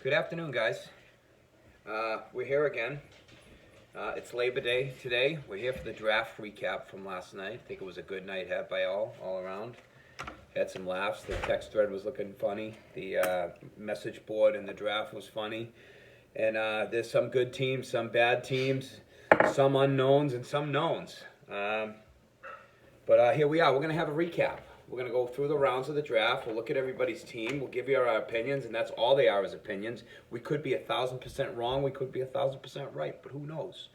Good afternoon, guys. We're here again. It's Labor Day today. We're here for the draft recap from last night. I think it was a good night had by all around. Had some laughs. The text thread was looking funny. The message board in the draft was funny. And there's some good teams, some bad teams, some unknowns, and some knowns. But here we are. We're going to have a recap. We're going to go through the rounds of the draft. We'll look at everybody's team. We'll give you our opinions, and that's all they are is opinions. We could be 1,000% wrong. We could be 1,000% right, but who knows?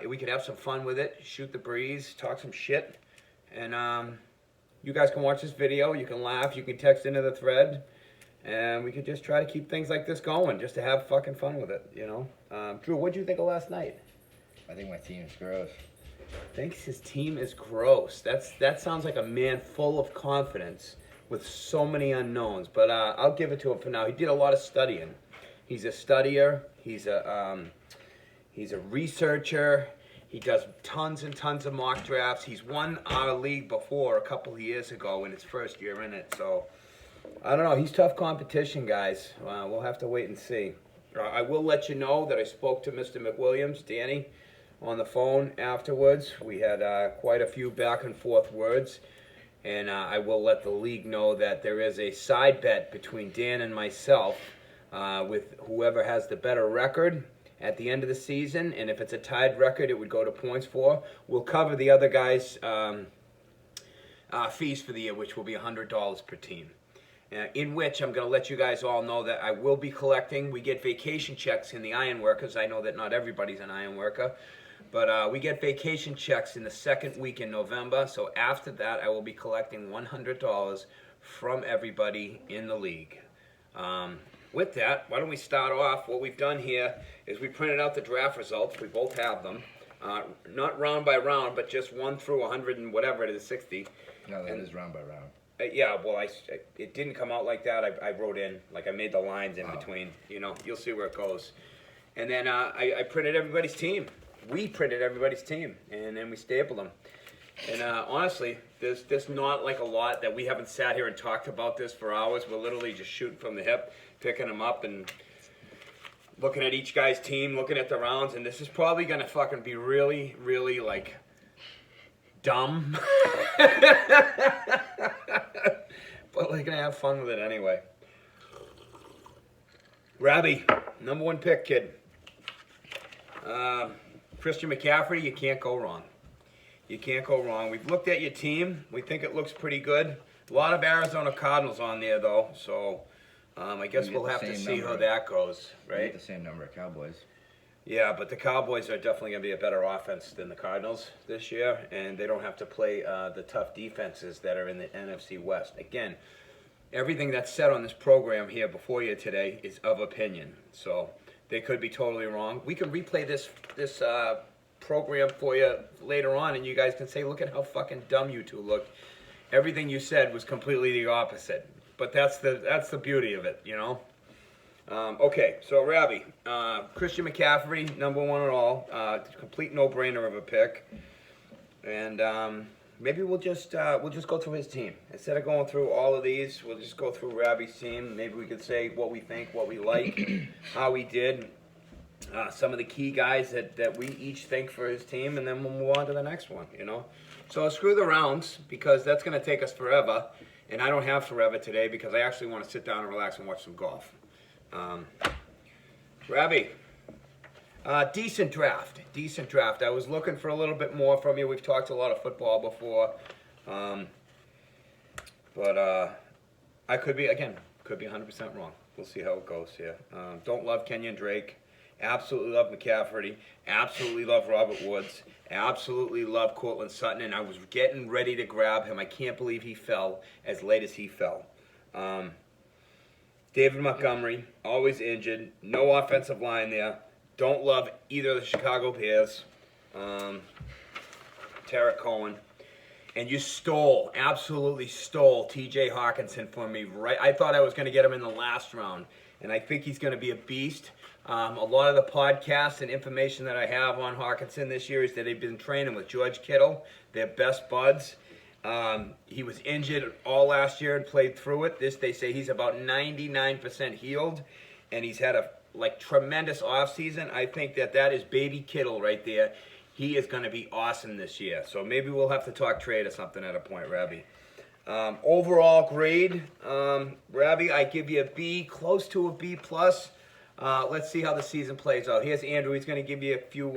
We could have some fun with it, shoot the breeze, talk some shit. And you guys can watch this video. You can laugh. You can text into the thread. And we could just try to keep things like this going, just to have fucking fun with it, you know? Drew, what'd you think of last night? I think my team's gross. Thinks his team is gross. That sounds like a man full of confidence with so many unknowns. But I'll give it to him for now. He did a lot of studying. He's a studier. He's a researcher. He does tons and tons of mock drafts. He's won our league before a couple of years ago in his first year in it. So I don't know. He's tough competition, guys. We'll have to wait and see. I will let you know that I spoke to Mr. McWilliams, Danny, on the phone afterwards. We had quite a few back and forth words, and I will let the league know that there is a side bet between Dan and myself with whoever has the better record at the end of the season, and if it's a tied record, it would go to points for. We'll cover the other guys' fees for the year, which will be $100 per team. In which I'm going to let you guys all know that I will be collecting. We get vacation checks in the iron workers. I know that not everybody's an iron worker. But we get vacation checks in the second week in November. So after that, I will be collecting $100 from everybody in the league. With that, why don't we start off? What we've done here is we printed out the draft results. We both have them. Not round by round, but just 1 through 100 and whatever it is, 60. No, that is round by round. Yeah, well, it didn't come out like that. I wrote in, like I made the lines in between. You know, you'll see where it goes. And then I printed everybody's team. We printed everybody's team, and then we stapled them. And honestly, there's not like a lot that we haven't sat here and talked about this for hours. We're literally just shooting from the hip, picking them up, and looking at each guy's team, looking at the rounds. And this is probably going to fucking be really, really, like, dumb. But we're going to have fun with it anyway. Robbie, number 1 pick, kid. Christian McCaffrey, you can't go wrong. You can't go wrong. We've looked at your team. We think it looks pretty good. A lot of Arizona Cardinals on there, though. So I guess we'll have to see how that goes, right? We get the same number of Cowboys. Yeah, but the Cowboys are definitely going to be a better offense than the Cardinals this year, and they don't have to play the tough defenses that are in the NFC West. Again, everything that's said on this program here before you today is of opinion. So they could be totally wrong. We can replay this program for you later on, and you guys can say, look at how fucking dumb you two looked. Everything you said was completely the opposite. But that's the beauty of it, you know? Okay, so Robbie, Christian McCaffrey, number 1 at all. Complete no-brainer of a pick. And maybe we'll just go through his team. Instead of going through all of these, we'll just go through Robbie's team. Maybe we could say what we think, what we like, how he did, some of the key guys that we each think for his team, and then we'll move on to the next one, you know? So screw the rounds, because that's going to take us forever, and I don't have forever today because I actually want to sit down and relax and watch some golf. Robbie, decent draft. I was looking for a little bit more from you. We've talked a lot of football before, but I could be 100% wrong. We'll see how it goes here. Don't love Kenyon Drake. Absolutely love McCaffrey. Absolutely love Robert Woods. Absolutely love Cortland Sutton, and I was getting ready to grab him. I can't believe he fell as late as he fell. David Montgomery, always injured. No offensive line there. Don't love either of the Chicago Bears. Tarek Cohen. And you absolutely stole T.J. Hawkinson from me. Right, I thought I was going to get him in the last round, and I think he's going to be a beast. A lot of the podcasts and information that I have on Hawkinson this year is that they've been training with George Kittle, their best buds. He was injured all last year and played through it. They say he's about 99% healed. and he's had a tremendous offseason. I think that is baby Kittle right there. He is going to be awesome this year. So maybe we'll have to talk trade or something at a point, Rabbi. Overall grade, Rabbi, I give you a B, close to a B plus. Let's see how the season plays out. Here's Andrew. He's going to give you a few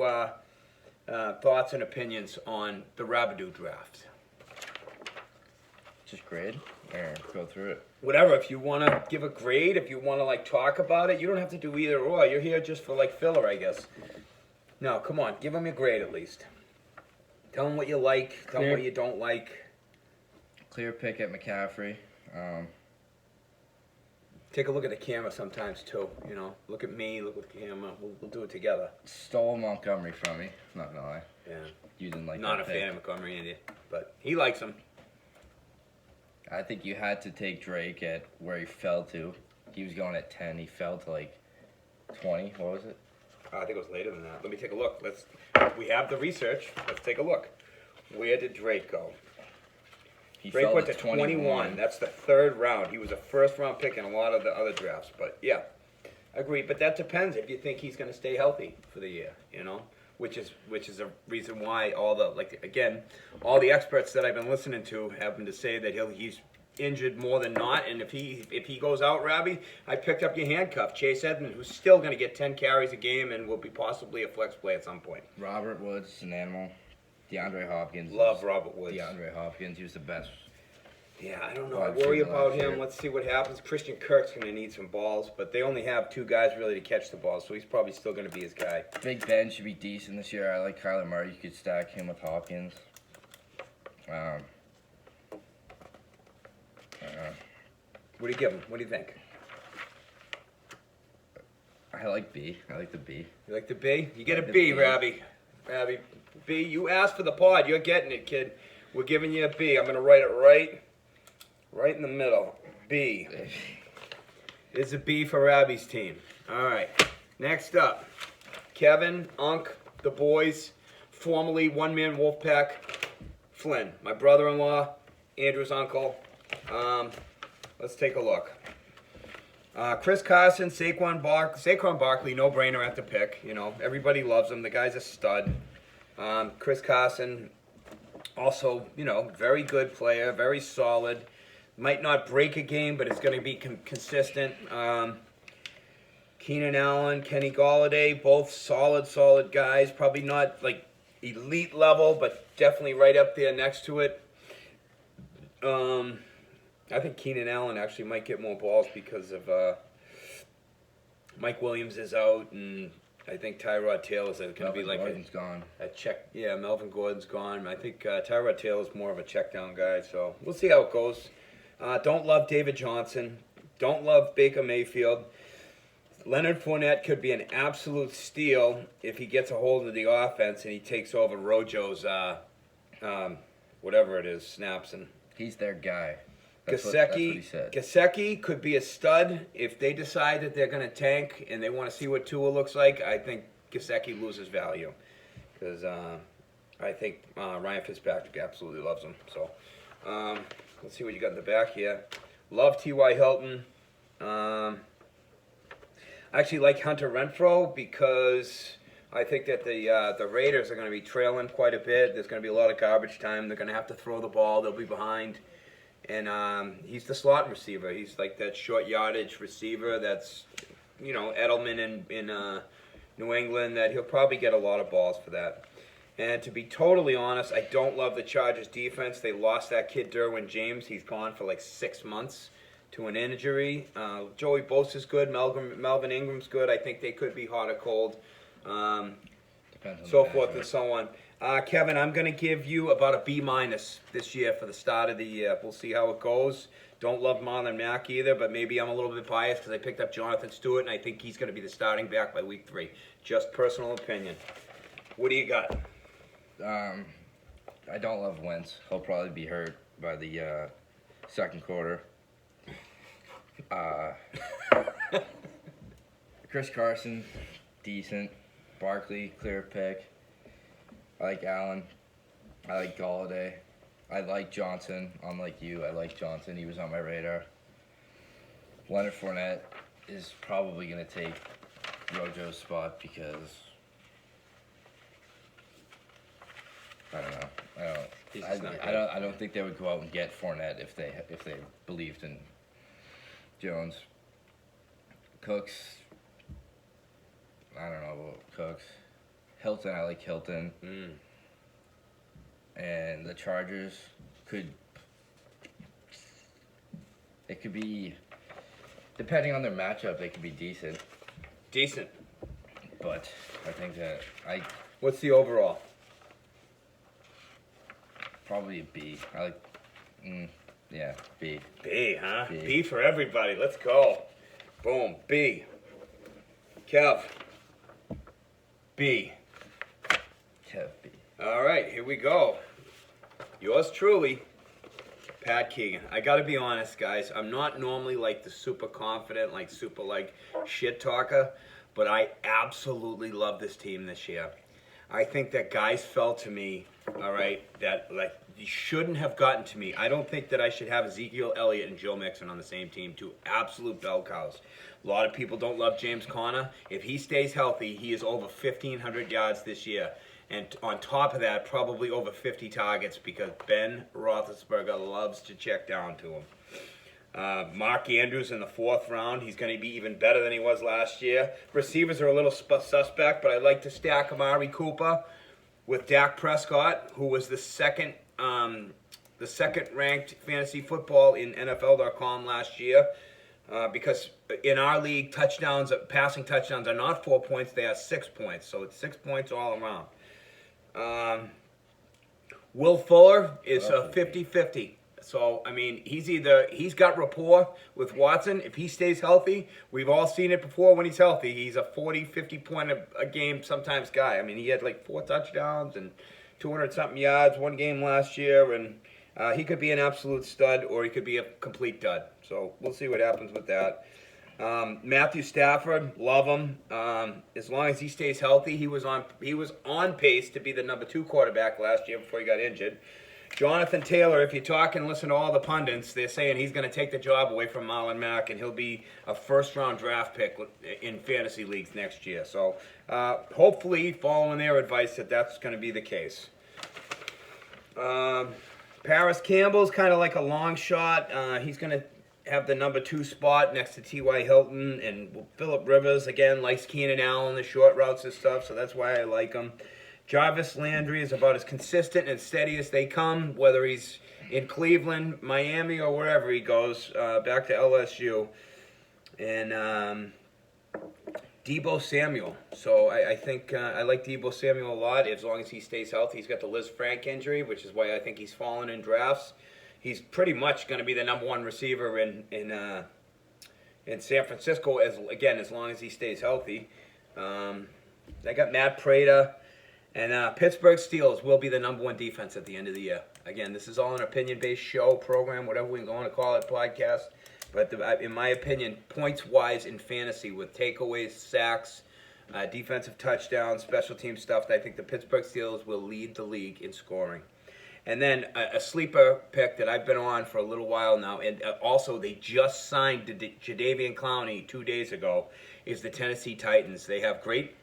thoughts and opinions on the Rabidoo draft. Just grade or go through it. Whatever. If you want to give a grade, if you want to talk about it, you don't have to do either or. You're here just for filler, I guess. No, come on, give him your grade at least. Tell him what you like. Tell him what you don't like. Clear pick at McCaffrey. Take a look at the camera sometimes too. Look at me. Look at the camera. We'll do it together. Stole Montgomery from me. Not gonna lie. Yeah. You didn't like Not that a pick. fan of Montgomery either, but he likes him. I think you had to take Drake at where he fell to. He was going at 10. He fell to 20. What was it? I think it was later than that. Let me take a look. We have the research. Let's take a look. Where did Drake go? He Drake fell went to 21. That's the third round. He was a first-round pick in a lot of the other drafts. But, yeah, agreed. But that depends if you think he's going to stay healthy for the year, which is a reason why all the experts that I've been listening to happen to say that he's injured more than not. And if he goes out, Robbie, I picked up your handcuff. Chase Edmonds, who's still going to get 10 carries a game and will be possibly a flex play at some point. Robert Woods, an animal. DeAndre Hopkins. Love Robert Woods. DeAndre Hopkins, he was the best. Yeah, I don't know. Oh, I I've worry seen the about last him. year. Let's see what happens. Christian Kirk's going to need some balls, but they only have two guys really to catch the ball, so he's probably still going to be his guy. Big Ben should be decent this year. I like Kyler Murray. You could stack him with Hopkins. What do you give him? What do you think? I like B. I like the B. You like the B? You get a The B, B. Robbie. Robbie, B. You asked for the pod. You're getting it, kid. We're giving you a B. I'm going to write it right in the middle. B. It's a B for Robbie's team. All right. Next up, Kevin, Unk, the boys, formerly one-man Wolfpack, Flynn, my brother-in-law, Andrew's uncle. Let's take a look. Chris Carson, Saquon Barkley, no-brainer at the pick. Everybody loves him. The guy's a stud. Chris Carson, also, very good player, very solid. Might not break a game, but it's going to be consistent. Keenan Allen, Kenny Golladay, both solid guys. Probably not elite level, but definitely right up there next to it. I think Keenan Allen actually might get more balls because of Mike Williams is out, and I think Tyrod Taylor's going to be Gordon's gone. a check. Yeah, Melvin Gordon's gone. I think Tyrod Taylor's more of a check down guy, so we'll see how it goes. Don't love David Johnson. Don't love Baker Mayfield. Leonard Fournette could be an absolute steal if he gets a hold of the offense and he takes over Rojo's whatever it is, snaps. And He's their guy. That's what he said. Gesicki could be a stud if they decide that they're going to tank and they want to see what Tua looks like. I think Gesicki loses value because I think Ryan Fitzpatrick absolutely loves him. So let's see what you got in the back here. Love T.Y. Hilton. I actually like Hunter Renfrow because I think that the Raiders are going to be trailing quite a bit. There's going to be a lot of garbage time. They're going to have to throw the ball. They'll be behind. And he's the slot receiver. He's like that short yardage receiver that's, Edelman in New England, that he'll probably get a lot of balls for that. And to be totally honest, I don't love the Chargers defense. They lost that kid Derwin James. He's gone for 6 months to an injury. Joey Bosa's good. Melvin Ingram's good. I think they could be hot or cold. Depends on So the forth matchup. and so on. Kevin, I'm going to give you about a B- this year for the start of the year. We'll see how it goes. Don't love Marlon Mack either, but maybe I'm a little bit biased because I picked up Jonathan Stewart, and I think he's going to be the starting back by week 3. Just personal opinion. What do you got? I don't love Wentz. He'll probably be hurt by the second quarter. Chris Carson, decent. Barkley, clear pick. I like Allen. I like Golladay. I like Johnson. Unlike you, I like Johnson. He was on my radar. Leonard Fournette, is probably going to take Rojo's spot because I don't know. He's just not I don't think they would go out and get Fournette if they believed in Jones. Cooks. I don't know about Cooks. Hilton, I like Hilton. And the Chargers it could be, depending on their matchup, they could be decent. Decent. But I think that What's the overall? probably a B. I like, yeah, B. B, huh? B. B for everybody. Let's go. Boom. B. Kev. B. Kev, B. All right, here we go. Yours truly, Pat Keegan. I got to be honest, guys. I'm not normally like the super confident, like super like shit talker, but I absolutely love this team this year. I think that guys fell to me, all right, that like you shouldn't have gotten to me. I don't think that I should have Ezekiel Elliott and Joe Mixon on the same team, two absolute bell cows. A lot of people don't love James Conner. If he stays healthy, he is over 1,500 yards this year. And on top of that, probably over 50 targets because Ben Roethlisberger loves to check down to him. Mark Andrews in the 4th round. He's going to be even better than he was last year. Receivers are a little suspect, but I like to stack Amari Cooper with Dak Prescott, who was the second ranked fantasy football in NFL.com last year. Because in our league, passing touchdowns are not 4 points; they are 6 points. So it's 6 points all around. Will Fuller is 50-50. So, I mean, he's got rapport with Watson. If he stays healthy, we've all seen it before when he's healthy. He's a 40, 50 point a game sometimes guy. I mean, he had like 4 touchdowns and 200-something yards one game last year. And he could be an absolute stud or he could be a complete dud. So, we'll see what happens with that. Matthew Stafford, love him. As long as he stays healthy, he was on pace to be the number 2 quarterback last year before he got injured. Jonathan Taylor, if you talk and listen to all the pundits, they're saying he's going to take the job away from Marlon Mack, and he'll be a first-round draft pick in fantasy leagues next year. So hopefully, following their advice, that's going to be the case. Paris Campbell's kind of like a long shot. He's going to have the number 2 spot next to T.Y. Hilton, and Phillip Rivers, again, likes Keenan Allen, the short routes and stuff, so that's why I like him. Jarvis Landry is about as consistent and steady as they come, whether he's in Cleveland, Miami, or wherever he goes, back to LSU. And Deebo Samuel. So I think I like Deebo Samuel a lot as long as he stays healthy. He's got the Liz Frank injury, which is why I think he's fallen in drafts. He's pretty much going to be the number 1 receiver in San Francisco, as long as he stays healthy. They got Matt Prater. And Pittsburgh Steelers will be the number 1 defense at the end of the year. Again, this is all an opinion-based show, program, whatever we want to call it, podcast. But in my opinion, points-wise in fantasy with takeaways, sacks, defensive touchdowns, special team stuff, I think the Pittsburgh Steelers will lead the league in scoring. And then a sleeper pick that I've been on for a little while now, and also they just signed Jadeveon Clowney 2 days ago, is the Tennessee Titans. They have great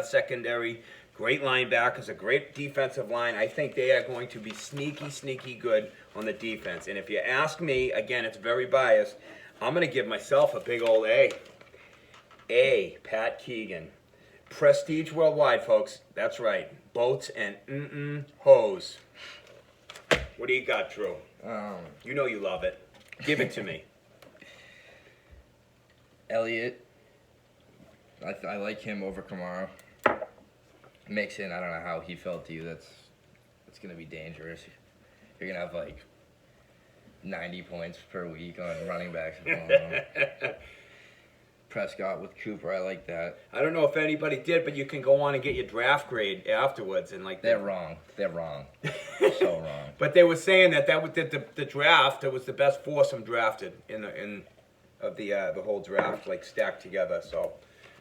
secondary, great linebackers, a great defensive line. I think they are going to be sneaky good on the defense. And if you ask me, again, it's very biased, I'm going to give myself a big old A. A, Pat Keegan. Prestige worldwide, folks. That's right. Boats and hose. What do you got, Drew? You know you love it. Give it to me. Elliott. I like him over Kamara. Mixon, I don't know how he felt to you. That's going to be dangerous. You're going to have like 90 points per week on running backs. Prescott with Cooper, I like that. I don't know if anybody did, but you can go on and get your draft grade afterwards. And like They're wrong. So wrong. But they were saying that was the draft. It was the best foursome drafted in the whole draft, like stacked together. So.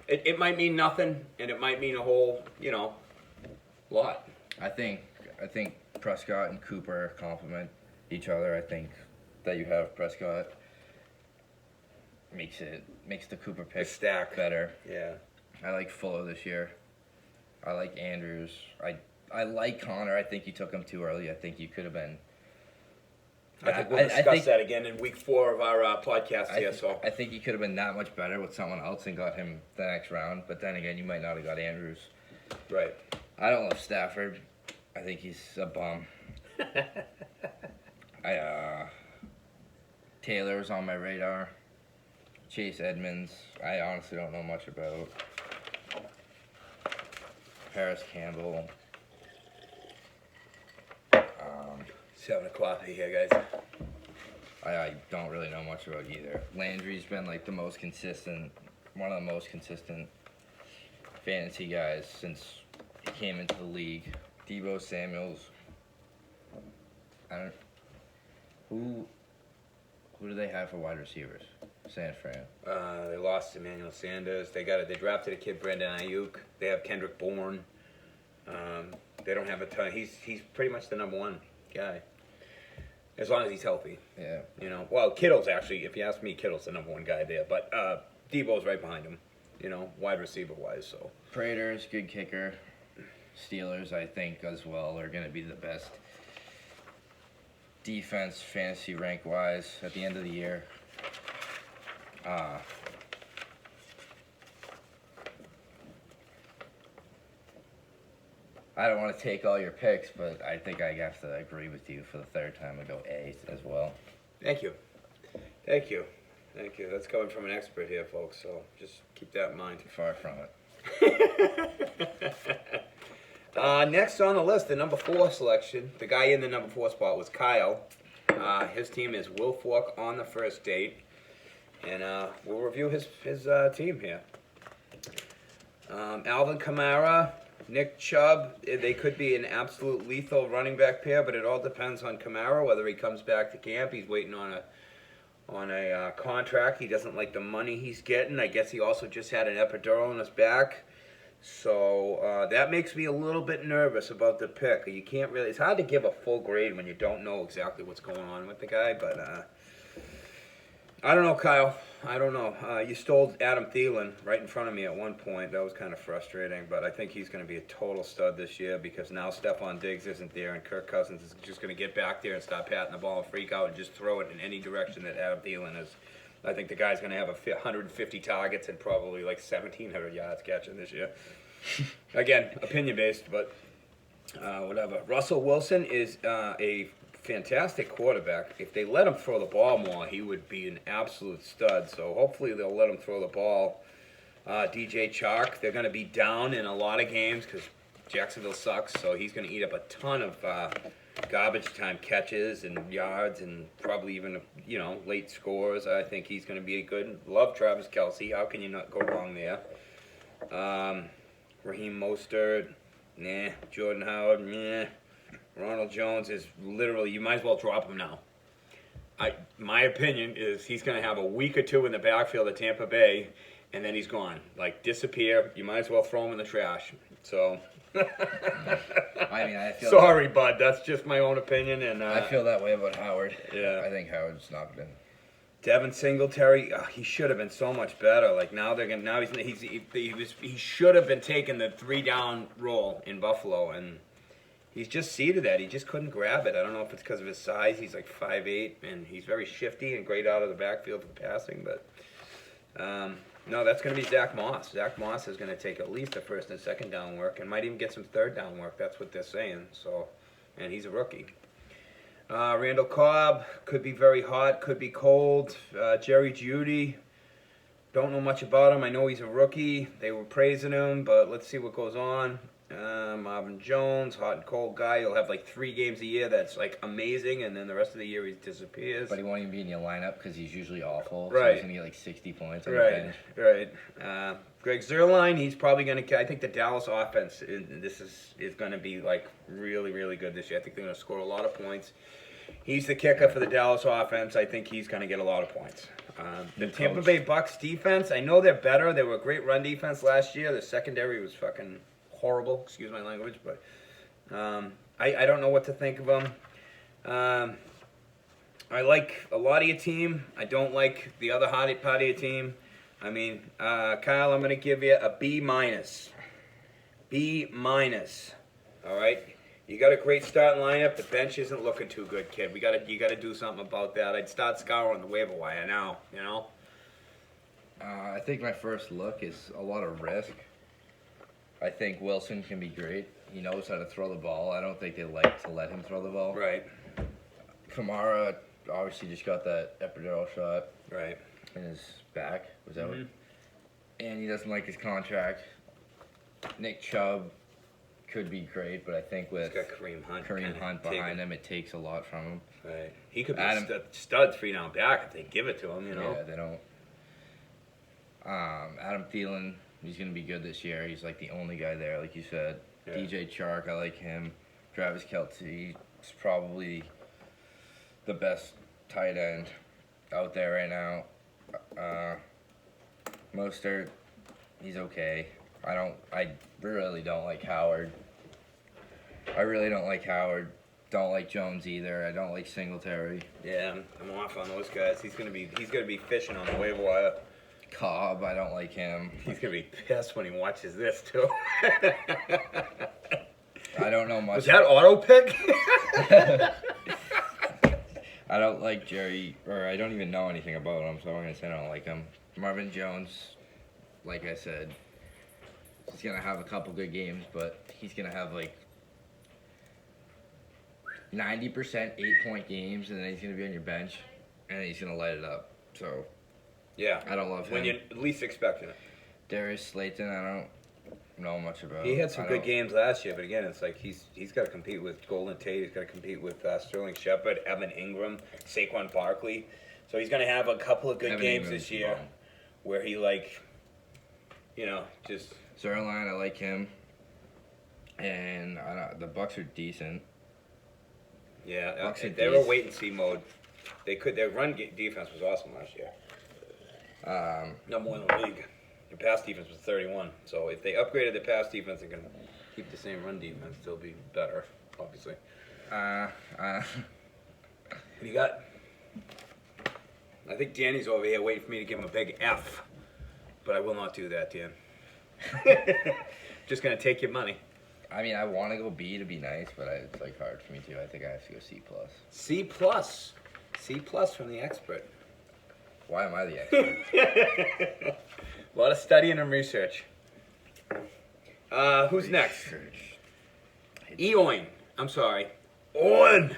It might mean nothing, and it might mean a whole, lot. I think Prescott and Cooper complement each other. I think that you have Prescott makes the Cooper The pick stack. better. Yeah. I like Fuller this year. I like Andrews. I like Connor. I think you took him too early. I think you could have been. I think we'll discuss that again in week 4 of our podcast here. I think he could have been that much better with someone else and got him the next round. But then again, you might not have got Andrews. Right. I don't love Stafford. I think he's a bum. Taylor's on my radar. Chase Edmonds, I honestly don't know much about. Paris Campbell. 7 o'clock here, guys. I don't really know much about either. Landry's been like the most consistent, one of the most consistent fantasy guys since he came into the league. Debo Samuels. Who do they have for wide receivers? San Fran. They lost Emmanuel Sanders. They drafted a kid, Brandon Ayuk. They have Kendrick Bourne. They don't have a ton. He's pretty much the number 1 guy, as long as he's healthy. Yeah. You know, well, Kittle's actually, if you ask me, Kittle's the number 1 guy there. But Debo's right behind him. You know, wide receiver wise. So. Prater's good kicker. Steelers, I think, as well, are going to be the best defense, fantasy rank wise, at the end of the year. I don't want to take all your picks, but I think I have to agree with you for the third time and go A as well. Thank you. Thank you. Thank you. That's coming from an expert here, folks, so just keep that in mind. Far from it. Next on the list, the number 4 selection, the guy in the number 4 spot was Kyle. His team is Will Fork on the first date, and we'll review his team here. Alvin Kamara, Nick Chubb, they could be an absolute lethal running back pair, but it all depends on Kamara, whether he comes back to camp. He's waiting on a contract. He doesn't like the money he's getting. I guess he also just had an epidural in his back. So that makes me a little bit nervous about the pick. You can't really, it's hard to give a full grade when you don't know exactly what's going on with the guy, but I don't know, Kyle. I don't know. You stole Adam Thielen right in front of me at one point. That was kind of frustrating, but I think he's going to be a total stud this year because now Stephon Diggs isn't there and Kirk Cousins is just going to get back there and start patting the ball and freak out and just throw it in any direction that Adam Thielen is. I think the guy's going to have 150 targets and probably like 1,700 yards catching this year. Again, opinion-based, but whatever. Russell Wilson is a fantastic quarterback. If they let him throw the ball more, he would be an absolute stud. So hopefully they'll let him throw the ball. DJ Chark, they're going to be down in a lot of games because Jacksonville sucks, so he's going to eat up a ton of garbage time catches and yards and probably even, late scores. I think he's going to be a good. Love Travis Kelce. How can you not go wrong there? Raheem Mostert, nah. Jordan Howard, nah. Ronald Jones is literally, you might as well drop him now. My opinion is he's going to have a week or two in the backfield at Tampa Bay, and then he's gone. Like, disappear. You might as well throw him in the trash. So... I feel sorry, bud. That's just my own opinion, and I feel that way about Howard. Yeah, I think Howard's not been. Devin Singletary, he should have been so much better. Like now he should have been taking the 3-down role in Buffalo, and he's just seeded that. He just couldn't grab it. I don't know if it's because of his size. He's like 5'8", and he's very shifty and great out of the backfield for passing, but. No, that's going to be Zach Moss. Zach Moss is going to take at least the 1st and 2nd down work and might even get some 3rd down work. That's what they're saying. So, and he's a rookie. Randall Cobb could be very hot, could be cold. Jerry Jeudy, don't know much about him. I know he's a rookie. They were praising him, but let's see what goes on. Marvin Jones, hot and cold guy. He'll have like 3 games a year that's like amazing, and then the rest of the year he disappears. But he won't even be in your lineup because he's usually awful. Right. So he's going to get like 60 points on the bench. Right. Greg Zuerlein, he's probably going to. I think the Dallas offense is going to be like really, really good this year. I think they're going to score a lot of points. He's the kicker for the Dallas offense. I think he's going to get a lot of points. The Tampa Bay Bucks defense, I know they're better. They were a great run defense last year. The secondary was fucking horrible, excuse my language, but I don't know what to think of them. I like a lot of your team. I don't like the other part of your team. I mean, Kyle, I'm going to give you a B minus. B minus. All right. You got a great starting lineup. The bench isn't looking too good, kid. You got to do something about that. I'd start scouring the waiver wire now. You know. I think my first look is a lot of risk. I think Wilson can be great. He knows how to throw the ball. I don't think they like to let him throw the ball. Right. Kamara obviously just got that epidural shot Right. in his back. Was that what? And he doesn't like his contract. Nick Chubb could be great, but I think with He's got Kareem Hunt. behind him, it takes a lot from him. Right. He could be Adam- a stud 3 down back if they give it to him, you know. Yeah, they don't. Adam Thielen, he's going to be good this year. He's like the only guy there, like you said. Yeah. DJ Chark, I like him. Travis Kelce is probably the best tight end out there right now. Mostert, he's okay. I really don't like Howard. Don't like Jones either. I don't like Singletary. Yeah, I'm off on those guys. He's gonna be fishing on the waiver wire. Cobb, I don't like him. He's gonna be pissed when he watches this too. I don't know much. Was that auto pick? I don't like Jerry, or I don't even know anything about him, so I'm gonna say I don't like him. Marvin Jones, like I said, he's gonna have a couple good games, but he's gonna have like 90% 8-point games, and then he's gonna be on your bench, and then he's gonna light it up. So Yeah. I don't love him. When you're least expecting it. Darius Slayton, I don't know much about. He had some I good don't- games last year, but again, it's like he's got to compete with Golden Tate. He's got to compete with Sterling Shepard, Evan Ingram, Saquon Barkley. So he's going to have a couple of good Evan games Ingram's this year wrong. where he just Zerline, I like him, and the Bucks are decent. yeah. Bucks are They were decent. wait and see mode. Their run defense was awesome last year. Number one in the league. Their pass defense was 31. So if they upgraded their pass defense and can keep the same run defense, they'll be better, obviously. What do you got? I think Danny's over here waiting for me to give him a big F. But I will not do that, Dan. Just going to take your money. I mean, I want to go B to be nice, but it's like hard for me too. I think I have to go C plus. C plus. C plus from the expert. Why am I the expert? A lot of studying and research. Who's next? Eoin. I'm sorry. Owen.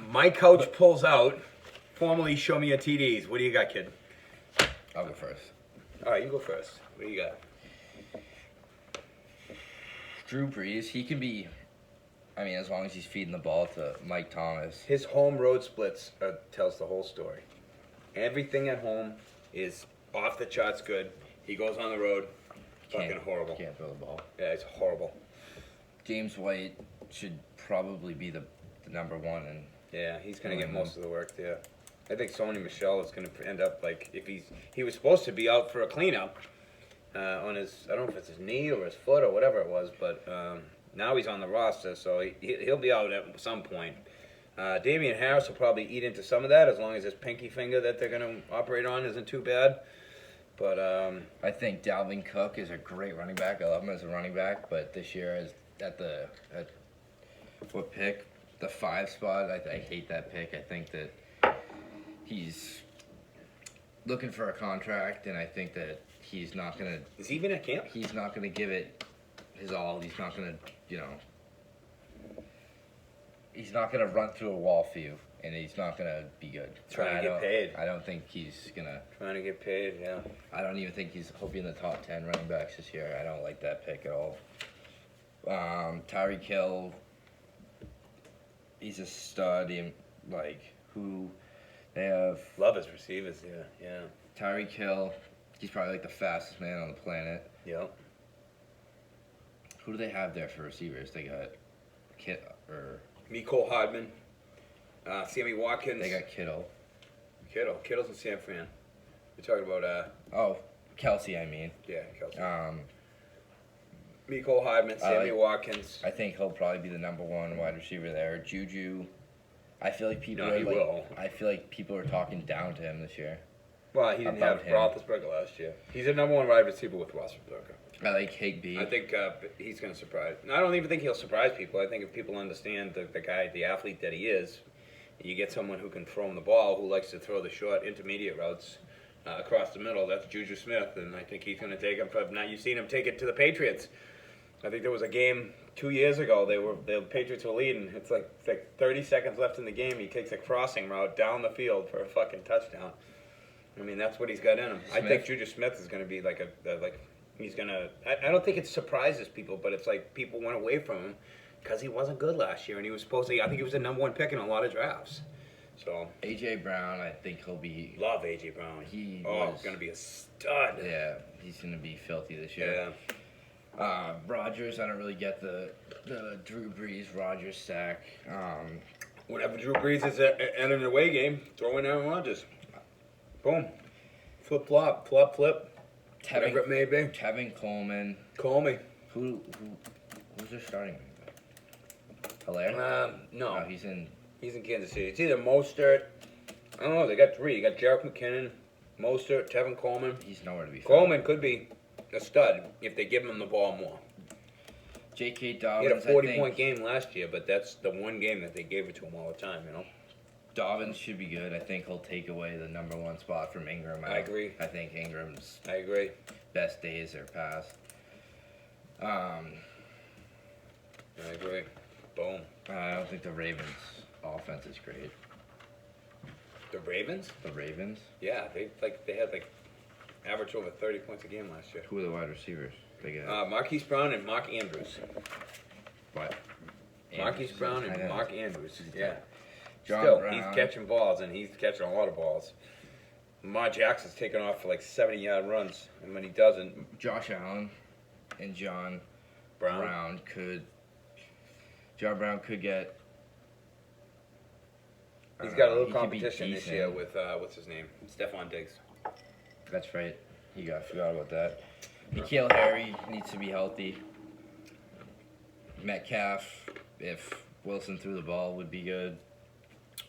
My coach pulls out. Formally show me your TDs. What do you got, kid? I'll go first. All right, you go first. What do you got? Drew Brees, he can be. I mean, as long as he's feeding the ball to Mike Thomas. His home road splits tells the whole story. Everything at home is off the charts good. He goes on the road. Fucking horrible. Can't throw the ball. Yeah, it's horrible. James White should probably be the number one, and Yeah, he's gonna get most of the work there. I think Sony Michel is gonna end up like if he was supposed to be out for a cleanup on his, I don't know if it's his knee or his foot or whatever it was, but now he's on the roster, so he'll be out at some point. Damian Harris will probably eat into some of that as long as his pinky finger that they're gonna operate on isn't too bad. But I think Dalvin Cook is a great running back. I love him as a running back, but this year is at what pick? The 5 spot. I hate that pick. I think that he's looking for a contract, and I think that he's not gonna. is he even at camp? He's not gonna give it his all. He's not gonna, he's not gonna run through a wall for you, and he's not gonna be good. Trying to get paid. I don't think he's gonna. Trying to get paid, yeah. I don't even think he'll be in the top 10 running backs this year. I don't like that pick at all. Tyreek Hill, he's a stud. Who they have Love his receivers, yeah. Tyreek Hill. He's probably like the fastest man on the planet. Yep. Who do they have there for receivers? They got Mecole Hardman, Sammy Watkins. They got Kittle. Kittle's in San Fran. We're talking about Kelsey, I mean. yeah, Kelsey. I Mecole Hardman, Sammy Watkins. think he'll probably be the number 1 wide receiver there. Juju, I feel like people No, are he like. will. I feel like people are talking down to him this year. Well, he didn't have About him. Roethlisberger last year. He's the number 1 wide receiver with Roethlisberger. I like Higby. I think he's going to surprise. I don't even think he'll surprise people. I think if people understand the guy, the athlete that he is, you get someone who can throw him the ball, who likes to throw the short intermediate routes across the middle. That's Juju Smith, and I think he's going to take him. Now you've seen him take it to the Patriots. I think there was a game 2 years ago. The Patriots were leading. It's like 30 seconds left in the game. He takes a crossing route down the field for a fucking touchdown. I mean, that's what he's got in him. Smith. I think Juju Smith is going to be he's going to. I don't think it surprises people, but it's like people went away from him because he wasn't good last year, and he was supposed to. I think he was the number 1 pick in a lot of drafts. So AJ Brown, I think he'll be. Love AJ Brown. He's going to be a stud. Yeah, he's going to be filthy this year. Yeah. Rodgers, I don't really get the Drew Brees Rodgers stack. Whenever Drew Brees is in an away game, throw in Aaron Rodgers. Boom. Flip flop, flip. Whatever it may be. Kevin Coleman. Call me. Who's their starting? Hilaire? No. No, he's in. He's in Kansas City. It's either Mostert. I don't know. They got 3. You got Jarek McKinnon, Mostert, Tevin Coleman. He's nowhere to be found. Coleman could be a stud if they give him the ball more. J.K. He Dobbins, had a 40-point game last year, but that's the one game that they gave it to him all the time, you know? Dobbins should be good. I think he'll take away the number 1 spot from Ingram. I agree. I think Ingram's I agree. best days are past. I agree. Boom. I don't think the Ravens' offense is great. The Ravens? The Ravens? Yeah, they had average over 30 points a game last year. Who are the wide receivers? They got Marquise Brown and Mark Andrews. what? Marquise Brown I and know. Mark Andrews. Yeah. John Still, Brown. he's catching balls, and he's catching a lot of balls. Lamar Jackson's taking off for 70-yard runs, and when he doesn't, Josh Allen and John Brown. Brown could get. He's got a little he could be competition this decent. year with what's his name, Stephon Diggs. That's right. I forgot about that. N'Keal Harry needs to be healthy. Metcalf, if Wilson threw the ball, would be good.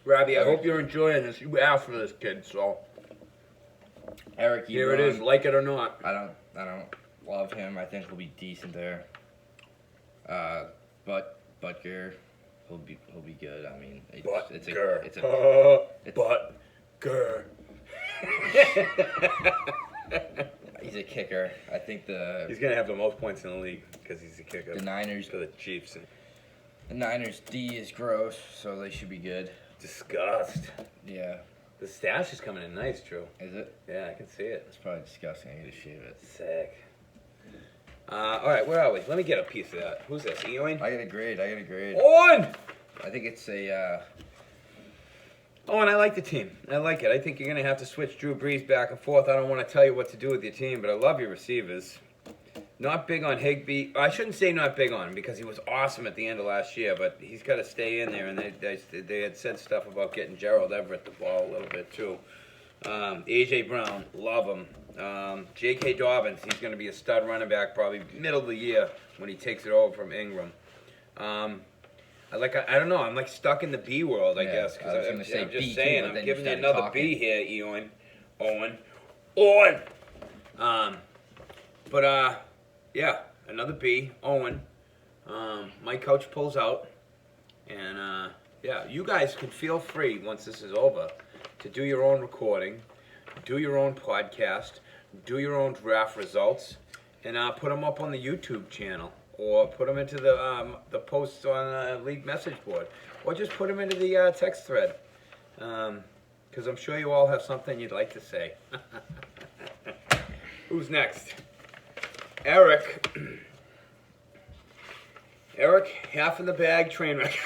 Robbie, I hope you're enjoying this. You asked for this, kid, so Eric Ebron, here it is, like it or not. I don't love him. I think he'll be decent there. Butker, he'll be good. I mean, Butker. he's a kicker. I think He's gonna have the most points in the league because he's a kicker. the Niners For the Chiefs. D is gross, so they should be good. Disgust. Yeah, The stash is coming in nice, Drew. is it? Yeah, I can see it. It's probably disgusting. I need to shave it. Sick. All right, where are we? Let me get a piece of that. Who's this? Eoin? I got a grade. Owen! I think it's a. Oh, and I like the team. I like it. I think you're going to have to switch Drew Brees back and forth. I don't want to tell you what to do with your team, but I love your receivers. Not big on Higbee. I shouldn't say not big on him because he was awesome at the end of last year, but he's got to stay in there, and they had said stuff about getting Gerald Everett the ball a little bit, too. A.J. Brown, love him. J.K. Dobbins, he's going to be a stud running back probably middle of the year when he takes it over from Ingram. I don't know. I'm stuck in the B world, I guess, because I'm just B saying. too, I'm but giving you then another talking. B here, Owen. Yeah, another B, Owen. My coach pulls out, and you guys can feel free once this is over to do your own recording, do your own podcast, do your own draft results, and put them up on the YouTube channel. Or put them into the posts on the league message board. Or just put them into the text thread. Because I'm sure you all have something you'd like to say. Who's next? Eric. Eric, half in the bag, train wreck.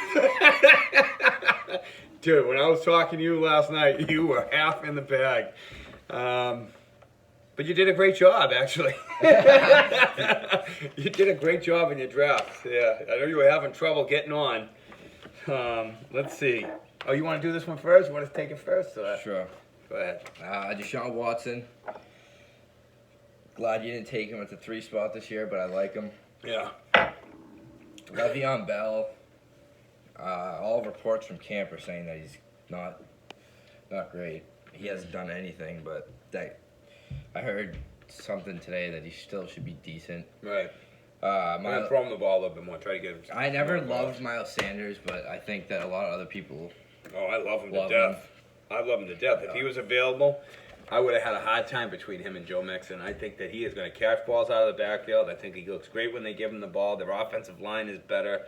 Dude, when I was talking to you last night, you were half in the bag. But you did a great job, actually. You did a great job in your draft. Yeah, I know you were having trouble getting on. Let's see. Oh, you want to do this one first? You want to take it first? Sure. Go ahead. Deshaun Watson. Glad you didn't take him at the 3 spot this year, but I like him. Yeah. Le'Veon Bell. All reports from camp are saying that he's not great. He hasn't done anything, but I heard something today that he still should be decent. Right. I'm gonna throw him the ball a little bit more. Try to get him. I never loved Miles Sanders, but I think that a lot of other people. Oh, I love him to death. I love him to death. If he was available, I would have had a hard time between him and Joe Mixon. I think that he is going to catch balls out of the backfield. I think he looks great when they give him the ball. Their offensive line is better.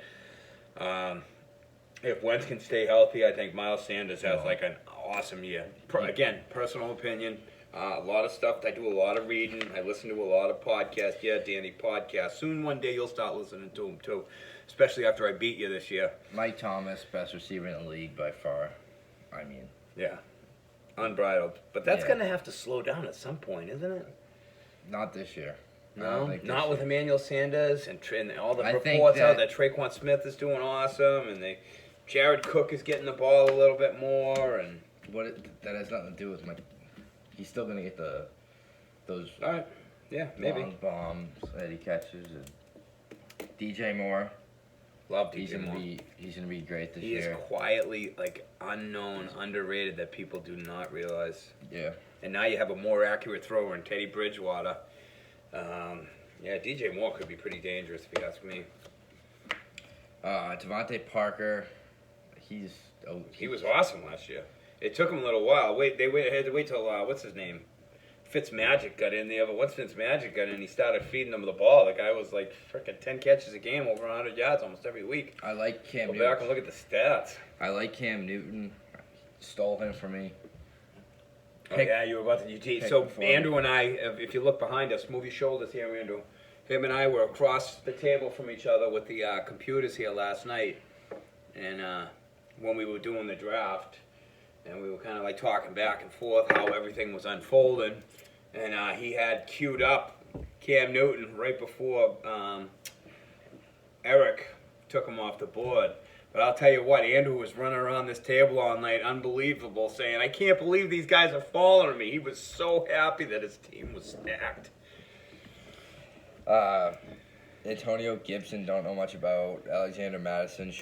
If Wentz can stay healthy, I think Miles Sanders has like an awesome year. Again, personal opinion. A lot of stuff. I do a lot of reading. I listen to a lot of podcasts. Yeah, Danny, podcasts. Soon one day you'll start listening to them too, especially after I beat you this year. Mike Thomas, best receiver in the league by far. I mean, yeah, unbridled. But that's going to have to slow down at some point, isn't it? Not this year. No, not with Emmanuel Sanders and all the reports out that Traquan Smith is doing awesome, and Jared Cook is getting the ball a little bit more, and that has nothing to do with Mike. He's still gonna get those all right. Yeah, maybe long bombs that he catches. And DJ Moore, love DJ Moore. He's gonna be great this year. He is quietly unknown, underrated that people do not realize. Yeah. And now you have a more accurate thrower in Teddy Bridgewater. Yeah, DJ Moore could be pretty dangerous if you ask me. Devontae Parker, he was awesome last year. It took him a little while. They had to wait till what's his name, Fitzmagic got in there. But once Fitzmagic got in, he started feeding them the ball. The guy was like freaking 10 catches a game, over 100 yards almost every week. I like Cam Newton. Go back and look at the stats. I like Cam Newton. Stole him from me. Yeah, you were about to. So Andrew and I, if you look behind us, move your shoulders here, Andrew. Him and I were across the table from each other with the computers here last night, and when we were doing the draft. And we were kind of talking back and forth how everything was unfolding. And he had queued up Cam Newton right before Eric took him off the board. But I'll tell you what, Andrew was running around this table all night, unbelievable, saying, I can't believe these guys are following me. He was so happy that his team was stacked. Antonio Gibson, don't know much about. Alexander Madison,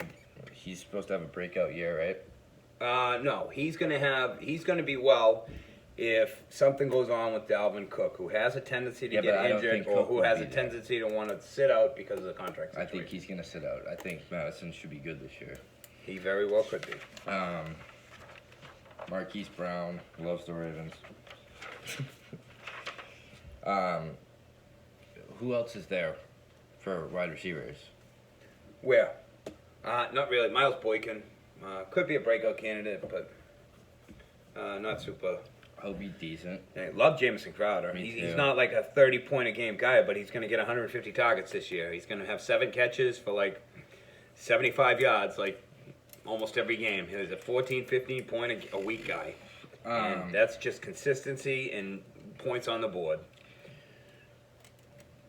he's supposed to have a breakout year, right? No, he's going to be well if something goes on with Dalvin Cook, who has a tendency to get injured or who has a tendency to want to sit out because of the contract situation. I think he's going to sit out. I think Madison should be good this year. He very well could be. Marquise Brown loves the Ravens. Who else is there for wide receivers? Where? Not really. Miles Boykin. Could be a breakout candidate, but not super. He'll be decent. I love Jamison Crowder. He's not like a 30-point-a-game guy, but he's going to get 150 targets this year. He's going to have 7 catches for 75 yards almost every game. He's a 14, 15-point-a-week guy. And that's just consistency and points on the board.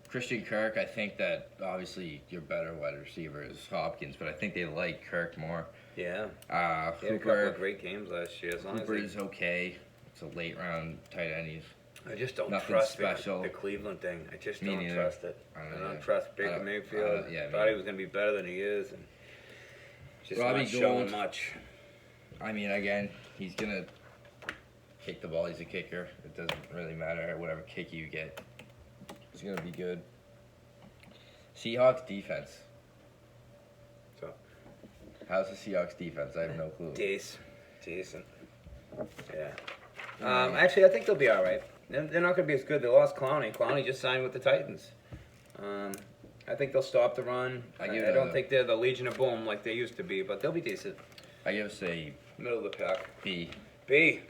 Christian Kirk, I think that obviously your better wide receiver is Hopkins, but I think they like Kirk more. Yeah. Hooper, he had a couple of great games last year. Hooper is okay. It's a late round tight end. I just don't trust the Cleveland thing. I just don't trust it. I don't trust Baker Mayfield. Thought he was going to be better than he is. And just Robbie not showing much. I mean, again, he's going to kick the ball. He's a kicker. It doesn't really matter whatever kick you get. He's going to be good. Seahawks defense. So, how's the Seahawks defense? I have no clue. Decent. Yeah. Actually, I think they'll be all right. They're not going to be as good. They lost Clowney. Clowney just signed with the Titans. I think they'll stop the run. I don't think they're the Legion of Boom like they used to be, but they'll be decent. I give us a middle of the pack. B. B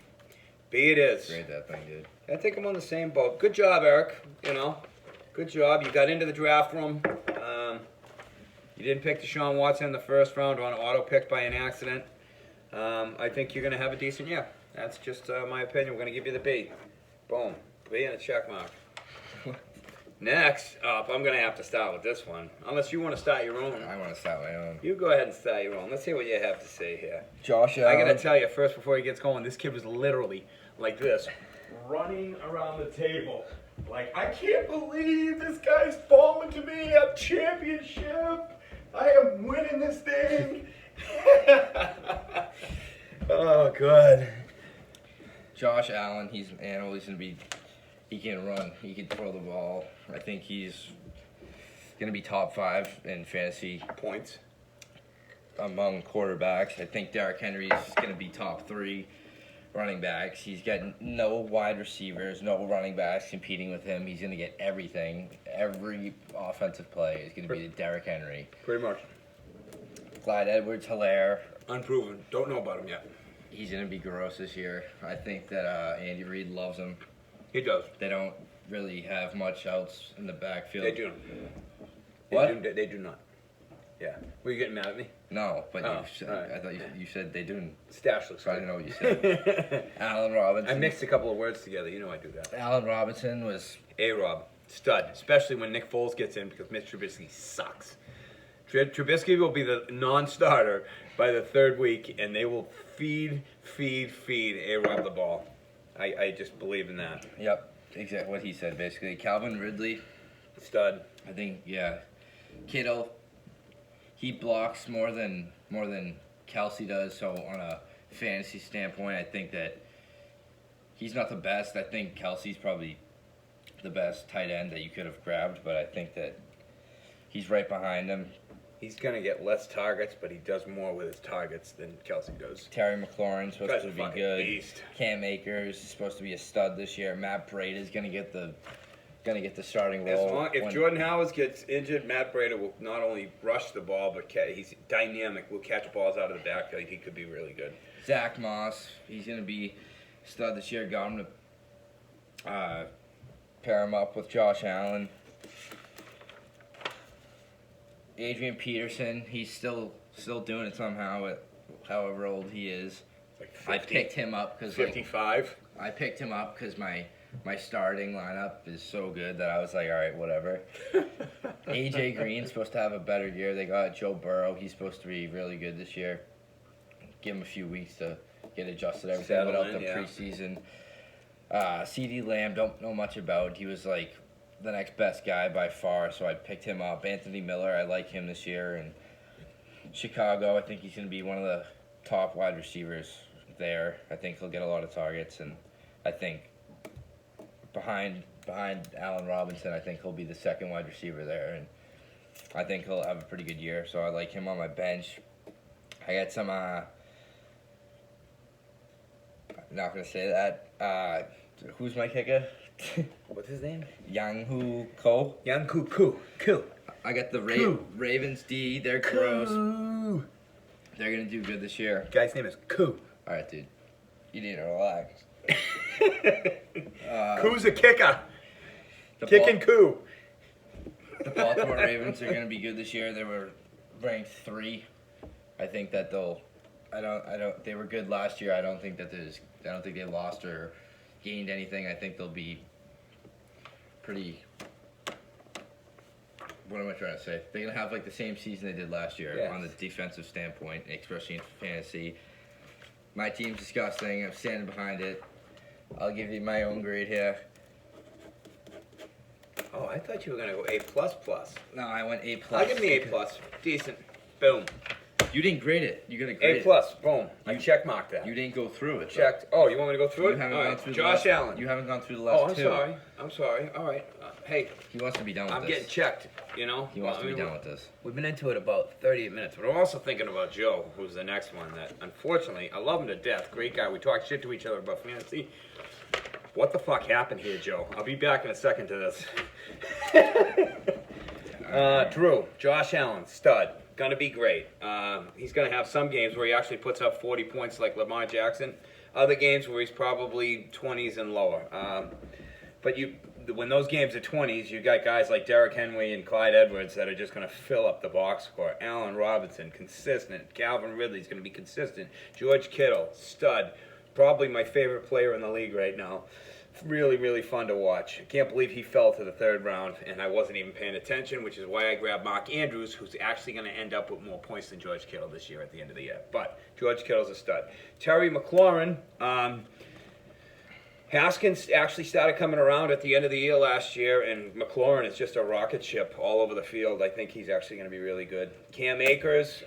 it is. Grade that thing, dude. I think I'm on the same boat. Good job, Eric. Good job. You got into the draft room. You didn't pick Deshaun Watson in the first round on auto-picked by an accident. I think you're going to have a decent year. That's just my opinion. We're going to give you the B. Boom. B and a check mark. Next up, I'm going to have to start with this one. Unless you want to start your own. I want to start my own. You go ahead and start your own. Let's see what you have to say here. Josh Allen. I got to tell you first before he gets going, this kid was literally like this, running around the table. I can't believe this guy's falling to me. A championship. I am winning this thing. Oh, God. Josh Allen, he's an animal. He's gonna be. He can run. He can throw the ball. I think he's gonna be top 5 in fantasy Points. among quarterbacks. I think Derrick Henry's gonna be top 3 running backs. He's got no wide receivers, no running backs competing with him. He's gonna get everything. Every offensive play is gonna be to Derrick Henry. Pretty much. Clyde Edwards-Helaire. Unproven. Don't know about him yet. He's gonna be gross this year. I think that Andy Reid loves him. He does. They don't really have much else in the backfield. They do. What? They do not. Yeah. Were you getting mad at me? No, but Oh, you said, all right. I thought you said they do. Stash looks So I good. didn't know what you said. Allen Robinson. I mixed a couple of words together. You know I do that. Allen Robinson was A-Rob. Stud. Especially when Nick Foles gets in because Mitch Trubisky sucks. Trubisky will be the non-starter by the 3rd week, and they will feed A-Rob the ball. I just believe in that. Yep, exactly what he said basically. Calvin Ridley, Stud. I think Kittle, he blocks more than Kelsey does. So on a fantasy standpoint, I think that he's not the best. I think Kelsey's probably the best tight end that you could have grabbed, but I think that he's right behind him. He's going to get less targets, but he does more with his targets than Kelsey does. Terry McLaurin's supposed Guy's to a be fucking good. beast. Cam Akers is supposed to be a stud this year. Matt Breida's gonna get the starting As role. long, if Jordan Howard gets injured, Matt Breida will not only rush the ball, but he's dynamic. Will catch balls out of the backfield. He could be really good. Zach Moss, he's gonna be a stud this year. Got him to pair him up with Josh Allen. Adrian Peterson, he's still doing it somehow at however old he is. Like I picked him up because 55. I picked him up because my starting lineup is so good that I was like, all right, whatever. AJ Green's supposed to have a better year. They got Joe Burrow. He's supposed to be really good this year. Give him a few weeks to get adjusted. Everything Settle without in, the yeah. preseason. CeeDee Lamb, don't know much about. He was like the next best guy by far, so I picked him up. Anthony Miller, I like him this year. And Chicago, I think he's going to be one of the top wide receivers there. I think he'll get a lot of targets, and I think behind Allen Robinson, I think he'll be the second wide receiver there, and I think he'll have a pretty good year. So I like him on my bench. I got some. Not gonna say that. Who's my kicker? What's his name? Yang-Hoo Ko. Young Koo. I got the Koo. Ravens D. They're gross. Koo. They're gonna do good this year. Guy's name is Koo. All right, dude. You need to relax. Koo's a kicker. The Kicking Koo. The Baltimore Ravens are going to be good this year. They were ranked 3. I think that they'll. I don't. They were good last year. I don't think they lost or gained anything. I think they'll be pretty. What am I trying to say? They're going to have like the same season they did last year Yes. on the defensive standpoint, especially in fantasy. My team's disgusting. I'm standing behind it. I'll give you my own grade here. Oh, I thought you were gonna go A++. No, I went A+. I'll give me A+. Decent. Boom. You didn't grade it. You got to grade A+. it. Boom. I check marked that. You didn't go through it. though. Checked. Oh, you want me to go through You it? haven't All gone right. through Josh Allen. You haven't gone through the last Oh, I'm two. sorry. I'm sorry. All right. Hey, He wants to be done with I'm this. getting checked. You know. He wants I to be mean, done with this. We've been into it about 38 minutes, but I'm also thinking about Joe, who's the next one. That unfortunately, I love him to death. Great guy. We talk shit to each other about fantasy. What the fuck happened here, Joe? I'll be back in a second to this. Drew, Josh Allen, stud. Gonna be great. He's gonna have some games where he actually puts up 40 points like Lamar Jackson. Other games where he's probably 20s and lower. But when those games are 20s, you got guys like Derrick Henry and Clyde Edwards that are just going to fill up the box score. Allen Robinson, consistent. Calvin Ridley's going to be consistent. George Kittle, stud. Probably my favorite player in the league right now. Really, really fun to watch. I can't believe he fell to the 3rd round, and I wasn't even paying attention, which is why I grabbed Mark Andrews, who's actually going to end up with more points than George Kittle this year at the end of the year. But George Kittle's a stud. Terry McLaurin, Haskins actually started coming around at the end of the year last year, and McLaurin is just a rocket ship all over the field. I think he's actually going to be really good. Cam Akers,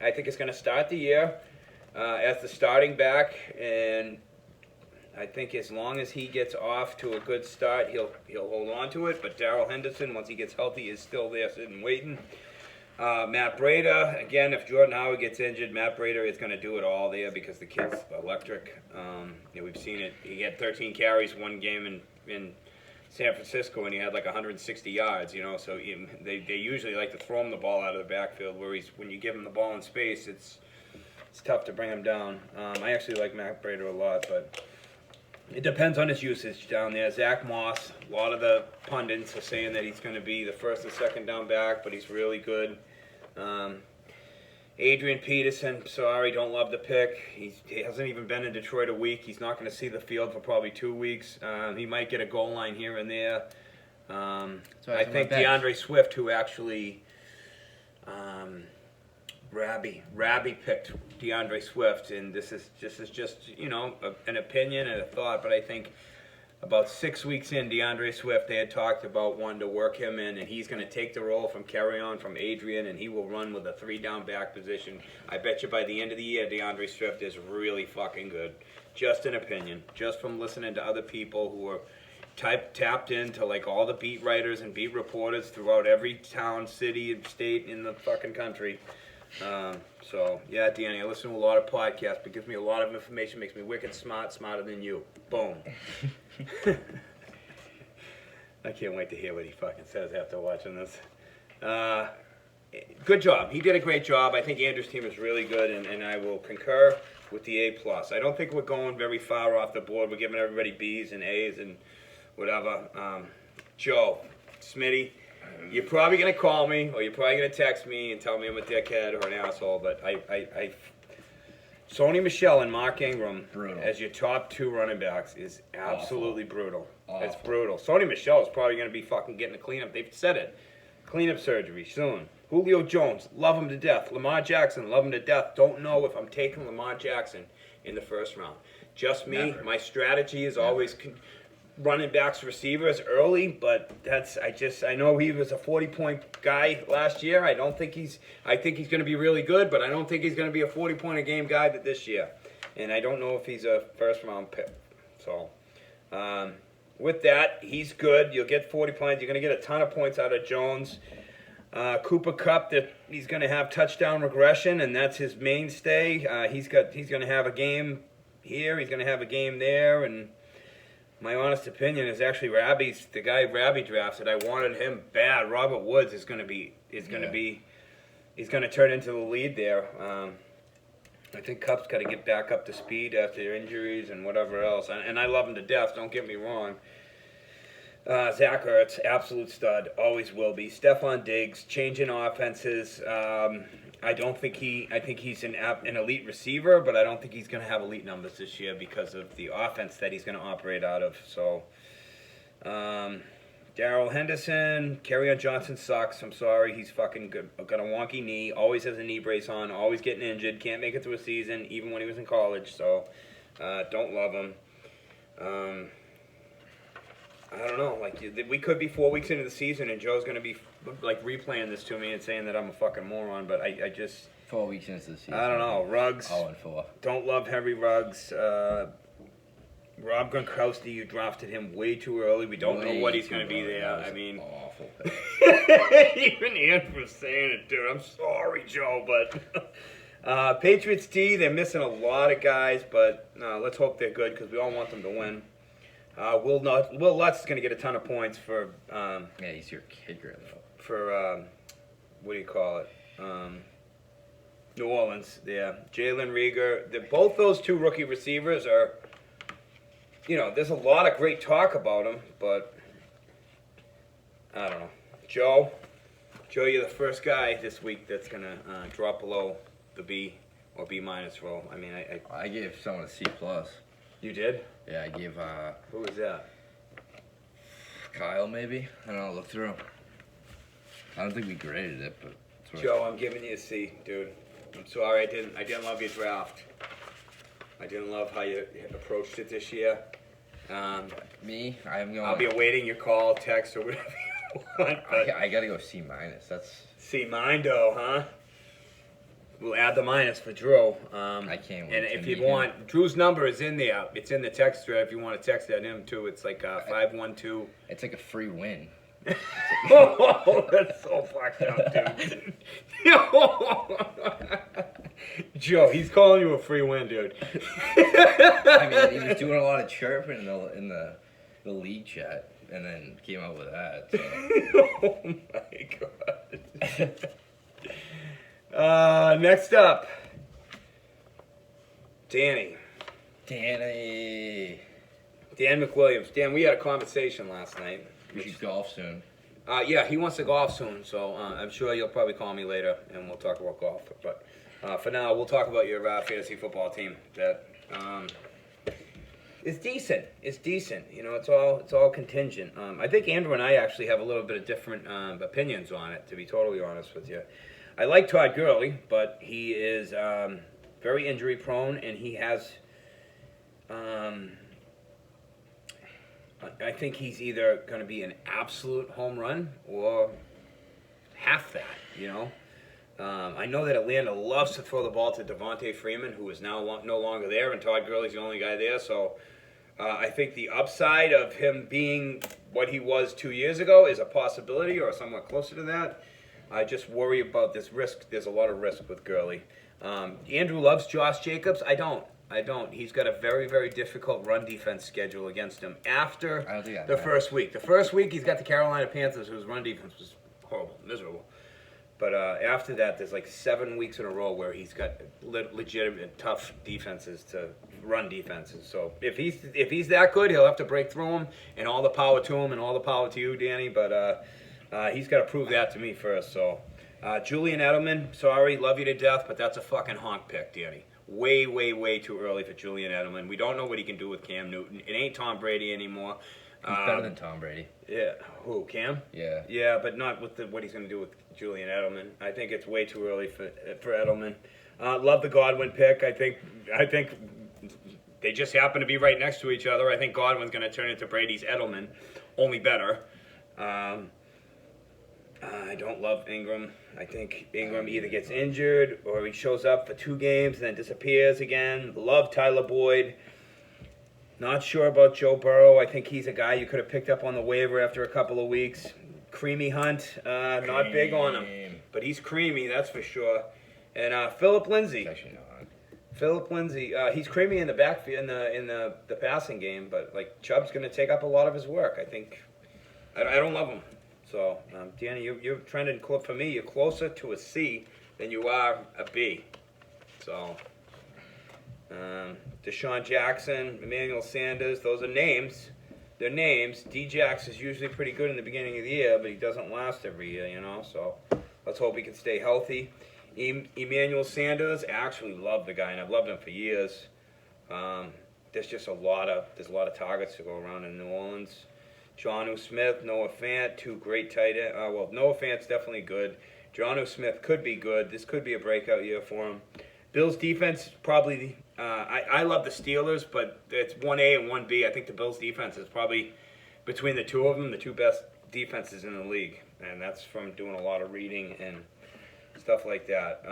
I think is going to start the year as the starting back, and I think as long as he gets off to a good start, he'll hold on to it. But Darrell Henderson, once he gets healthy, is still there sitting waiting. Matt Breda, again, if Jordan Howard gets injured, Matt Breda is going to do it all there because the kid's electric. We've seen it. He had 13 carries one game in San Francisco, and he had like 160 yards, so they usually like to throw him the ball out of the backfield, where when you give him the ball in space, it's tough to bring him down. I actually like Matt Breda a lot, but it depends on his usage down there. Zach Moss, a lot of the pundits are saying that he's going to be the first and second down back, but he's really good. Adrian Peterson, sorry, don't love the pick. He hasn't even been in Detroit a week. He's not going to see the field for probably 2 weeks. He might get a goal line here and there. I think DeAndre Swift, who actually Rabby picked DeAndre Swift, and this is just an opinion and a thought, but I think about 6 weeks in, DeAndre Swift, they had talked about wanting to work him in, and he's going to take the role from from Adrian, and he will run with a 3-down back position. I bet you by the end of the year, DeAndre Swift is really fucking good. Just an opinion, just from listening to other people who are tapped into like all the beat writers and beat reporters throughout every town, city, and state in the fucking country. So yeah, Danny, I listen to a lot of podcasts, but it gives me a lot of information, makes me wicked smart, smarter than you. Boom. I can't wait to hear what he fucking says after watching this. Good job. He did a great job. I think Andrew's team is really good, and I will concur with the A+. I don't think we're going very far off the board. We're giving everybody B's and A's and whatever. Joe, Smitty, you're probably going to call me, or you're probably going to text me and tell me I'm a dickhead or an asshole, but I Sony Michel and Mark Ingram as your top 2 running backs is absolutely brutal. It's brutal. Sony Michel is probably going to be fucking getting a cleanup. They've said it. Cleanup surgery soon. Julio Jones, love him to death. Lamar Jackson, love him to death. Don't know if I'm taking Lamar Jackson in the first round. Just me. Never. My strategy is always running backs, receivers early, but I know he was a 40-point guy last year. I think he's going to be really good, but I don't think he's going to be a 40-point-a-game guy this year. And I don't know if he's a first-round pick. So, with that, he's good. You'll get 40 points. You're going to get a ton of points out of Jones. Cooper Kupp, he's going to have touchdown regression, and that's his mainstay. He's going to have a game here. He's going to have a game there, and my honest opinion is actually the guy Rabby drafted. I wanted him bad. Robert Woods is going to turn into the lead there. I think Kupp's got to get back up to speed after injuries and whatever else. And I love him to death. Don't get me wrong. Zach Ertz, absolute stud, always will be. Stephon Diggs, changing offenses. I think he's an elite receiver, but I don't think he's going to have elite numbers this year because of the offense that he's going to operate out of. So, Darrell Henderson, Kerryon Johnson sucks. I'm sorry, he's fucking good. Got a wonky knee, always has a knee brace on, always getting injured, can't make it through a season, even when he was in college. So, don't love him. I don't know. Like, we could be 4 weeks into the season, and Joe's going to be like replaying this to me and saying that I'm a fucking moron. But I just 4 weeks into the season. I don't know. Ruggs. 0-4. Don't love Henry Ruggs. Rob Gronkowski, you drafted him way too early. We don't know what he's going to be there. I mean, awful. Even Andrew's saying it, dude. I'm sorry, Joe, but Patriots D, they're missing a lot of guys, but let's hope they're good because we all want them to win. Will Lutz is going to get a ton of points for. Yeah, he's your kicker though. For what do you call it? New Orleans. Yeah, Jalen Reagor. Both those 2 rookie receivers are. There's a lot of great talk about them, but I don't know. Joe, you're the first guy this week that's going to drop below the B or B- role. I mean, I gave someone a C+. You did? Yeah, I gave, who was that? Kyle, maybe? I don't know, look through. I don't think we graded it, but... Joe, I'm giving you a C, dude. I'm sorry, I didn't love your draft. I didn't love how you approached it this year. I'll be awaiting your call, text, or whatever you want. I gotta go C-. That's... C-mindo, huh? we'll add the minus for Drew. I can't wait And to if you meet him. want, Drew's number is in there. It's in the text thread if you want to text at him too. It's like 512. It's like a free win. Oh, that's so fucked up, dude. Joe, he's calling you a free win, dude. I mean, he was doing a lot of chirping in the league chat, and then came out with that. So. Oh my god. Next up, Dan McWilliams. Dan, we had a conversation last night. We should golf soon. Yeah, he wants to golf soon, so I'm sure you'll probably call me later and we'll talk about golf. But for now, we'll talk about your fantasy football team. That is decent. It's decent. You know, it's all contingent. I think Andrew and I actually have a little bit of different opinions on it. To be totally honest with you, I like Todd Gurley, but he is very injury prone, and he has. I think he's either going to be an absolute home run or half that, you know. I know that Atlanta loves to throw the ball to Devontae Freeman, who is now no longer there, and Todd Gurley's the only guy there. So I think the upside of him being what he was 2 years ago is a possibility or somewhat closer to that. I just worry about this risk. There's a lot of risk with Gurley. Andrew loves Josh Jacobs. I don't. He's got a very, very difficult run defense schedule against him after the first week. The first week, he's got the Carolina Panthers, whose run defense was horrible, miserable. But after that, there's like 7 weeks in a row where he's got legitimate tough defenses to run defenses. So if he's that good, he'll have to break through them, and all the power to him and all the power to you, Danny. But he's got to prove that to me first. So Julian Edelman, sorry, love you to death, but that's a fucking honk pick, Danny. Way, way, way too early for Julian Edelman. We don't know what he can do with Cam Newton. It ain't Tom Brady anymore. He's better than Tom Brady. Yeah. Who, Cam? Yeah. Yeah, but not with what he's going to do with Julian Edelman. I think it's way too early for Edelman. Love the Godwin pick. I think they just happen to be right next to each other. I think Godwin's going to turn into Brady's Edelman, only better. I don't love Ingram. I think Ingram either gets injured or he shows up for 2 games and then disappears again. Love Tyler Boyd. Not sure about Joe Burrow. I think he's a guy you could have picked up on the waiver after a couple of weeks. Creamy Hunt, not big on him. But he's creamy, that's for sure. And Philip Lindsay. Actually not. Philip Lindsay, he's creamy in the backfield in the passing game, but like Chubb's going to take up a lot of his work. I think I don't love him. So, Danny, you're trending for me. You're closer to a C than you are a B. So, Deshaun Jackson, Emmanuel Sanders, those are names. They're names. D-Jax is usually pretty good in the beginning of the year, but he doesn't last every year, you know. So, let's hope he can stay healthy. Emmanuel Sanders, I actually love the guy, and I've loved him for years. There's just a lot of targets to go around in New Orleans. Jonnu Smith, Noah Fant, 2 great tight ends. Well, Noah Fant's definitely good. Jonnu Smith could be good. This could be a breakout year for him. Bills defense, probably, I love the Steelers, but it's 1A and 1B. I think the Bills defense is probably, between the two of them, the 2 best defenses in the league. And that's from doing a lot of reading and stuff like that.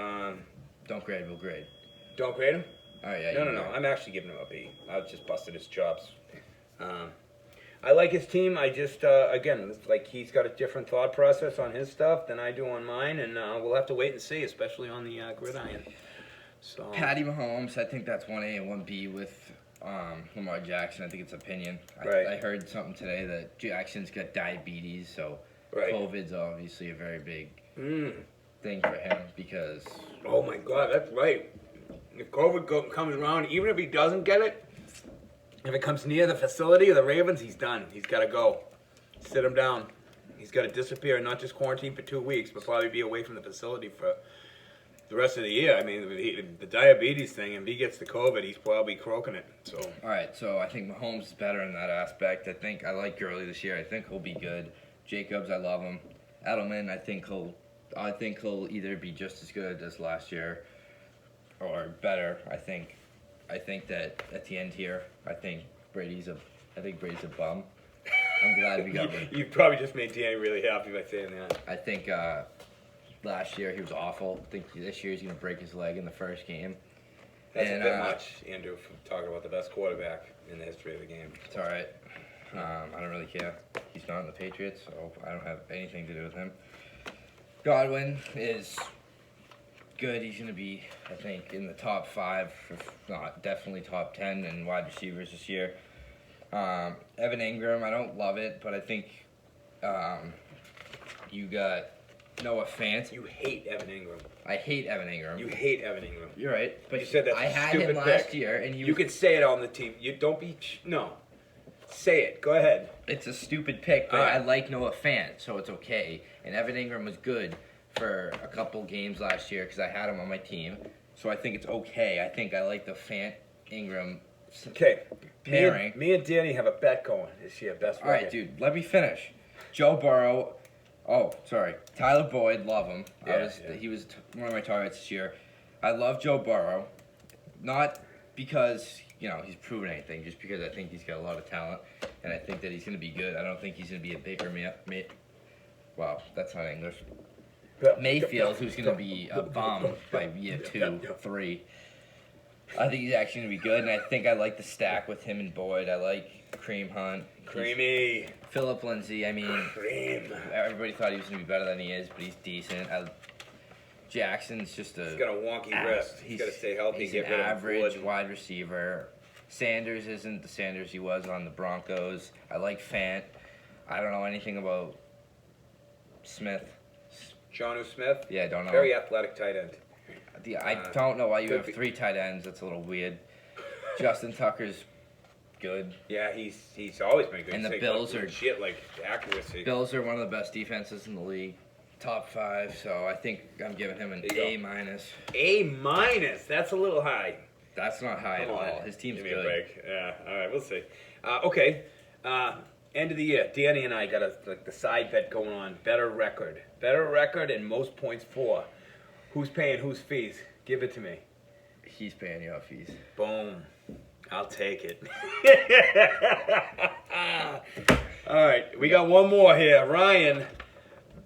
Don't grade, we'll grade. Don't grade him? Oh, yeah. No. I'm actually giving him a B. I just busted his chops. I like his team. I just, again, it's like he's got a different thought process on his stuff than I do on mine, and we'll have to wait and see, especially on the gridiron. So Patty Mahomes, I think that's 1A and 1B with Lamar Jackson. I think it's opinion. Right. I heard something today that Jackson's got diabetes, so right. COVID's obviously a very big thing for him because... Oh, my God, that's right. If COVID comes around, even if he doesn't get it, if it comes near the facility of the Ravens, he's done. He's got to go. Sit him down. He's got to disappear and not just quarantine for 2 weeks, but probably be away from the facility for the rest of the year. I mean, the diabetes thing, if he gets the COVID, he's probably croaking it. So. All right, so I think Mahomes is better in that aspect. I like Gurley this year. I think he'll be good. Jacobs, I love him. Edelman, I think he'll either be just as good as last year or better. I think that at the end here, I think Brady's a bum. I'm glad we got him. You probably just made Danny really happy by saying that. I think last year he was awful. I think this year he's going to break his leg in the first game. That's And, a bit much, Andrew, for talking about the best quarterback in the history of the game. It's all right. I don't really care. He's not in the Patriots, so I don't have anything to do with him. Godwin is good. He's going to be, I think, in the top 5, if not definitely top 10 in wide receivers this year. Evan Ingram, I don't love it, but I think you got Noah Fant. You hate Evan Ingram. I hate Evan Ingram. You hate Evan Ingram. You're right, but You said that's I a had stupid him last pick. year, and You could say it on the team. You don't be no. Say it. Go ahead. It's a stupid pick, but All right. I like Noah Fant, so it's okay. And Evan Ingram was good for a couple games last year because I had him on my team, so I think it's okay. I think I like the Fant Ingram Okay. pairing. Me and Danny have a bet going this year. Best All right, record. dude, let me finish. Joe Burrow. Oh, sorry. Tyler Boyd, love him. Yeah. He was one of my targets this year. I love Joe Burrow, not because he's proven anything, just because I think he's got a lot of talent, and I think that he's going to be good. I don't think he's going to be a Baker Wow, that's not English. Mayfield, who's going to be a bum by year 2, 3. I think he's actually going to be good, and I think I like the stack with him and Boyd. I like Kareem Hunt. Creamy. Philip Lindsay, I mean, Cream. everybody thought he was going to be better than he is, but he's decent. Jackson's just He's got a wonky wrist. He's got to stay healthy. He's Get an rid of average Wood. wide receiver. Sanders isn't the Sanders he was on the Broncos. I like Fant. I don't know anything about Smith. Jonnu Smith. Yeah, I don't know. Very athletic tight end. I don't know why you could have be- 3 tight ends. That's a little weird. Justin Tucker's good. Yeah, he's always been good. And the He's Bills like, are- shit like accuracy. Bills are one of the best defenses in the league. Top 5, so I think I'm giving him an There you A go. minus. A-. That's a little high. That's not high at Come on. all. His team's Give me a good. break. Yeah. All right. We'll see. Okay. End of the year. Danny and I got the side bet going on. Better record and most points for. Who's paying whose fees? Give it to me. He's paying your fees. Boom. I'll take it. All right. We got one more here. Ryan.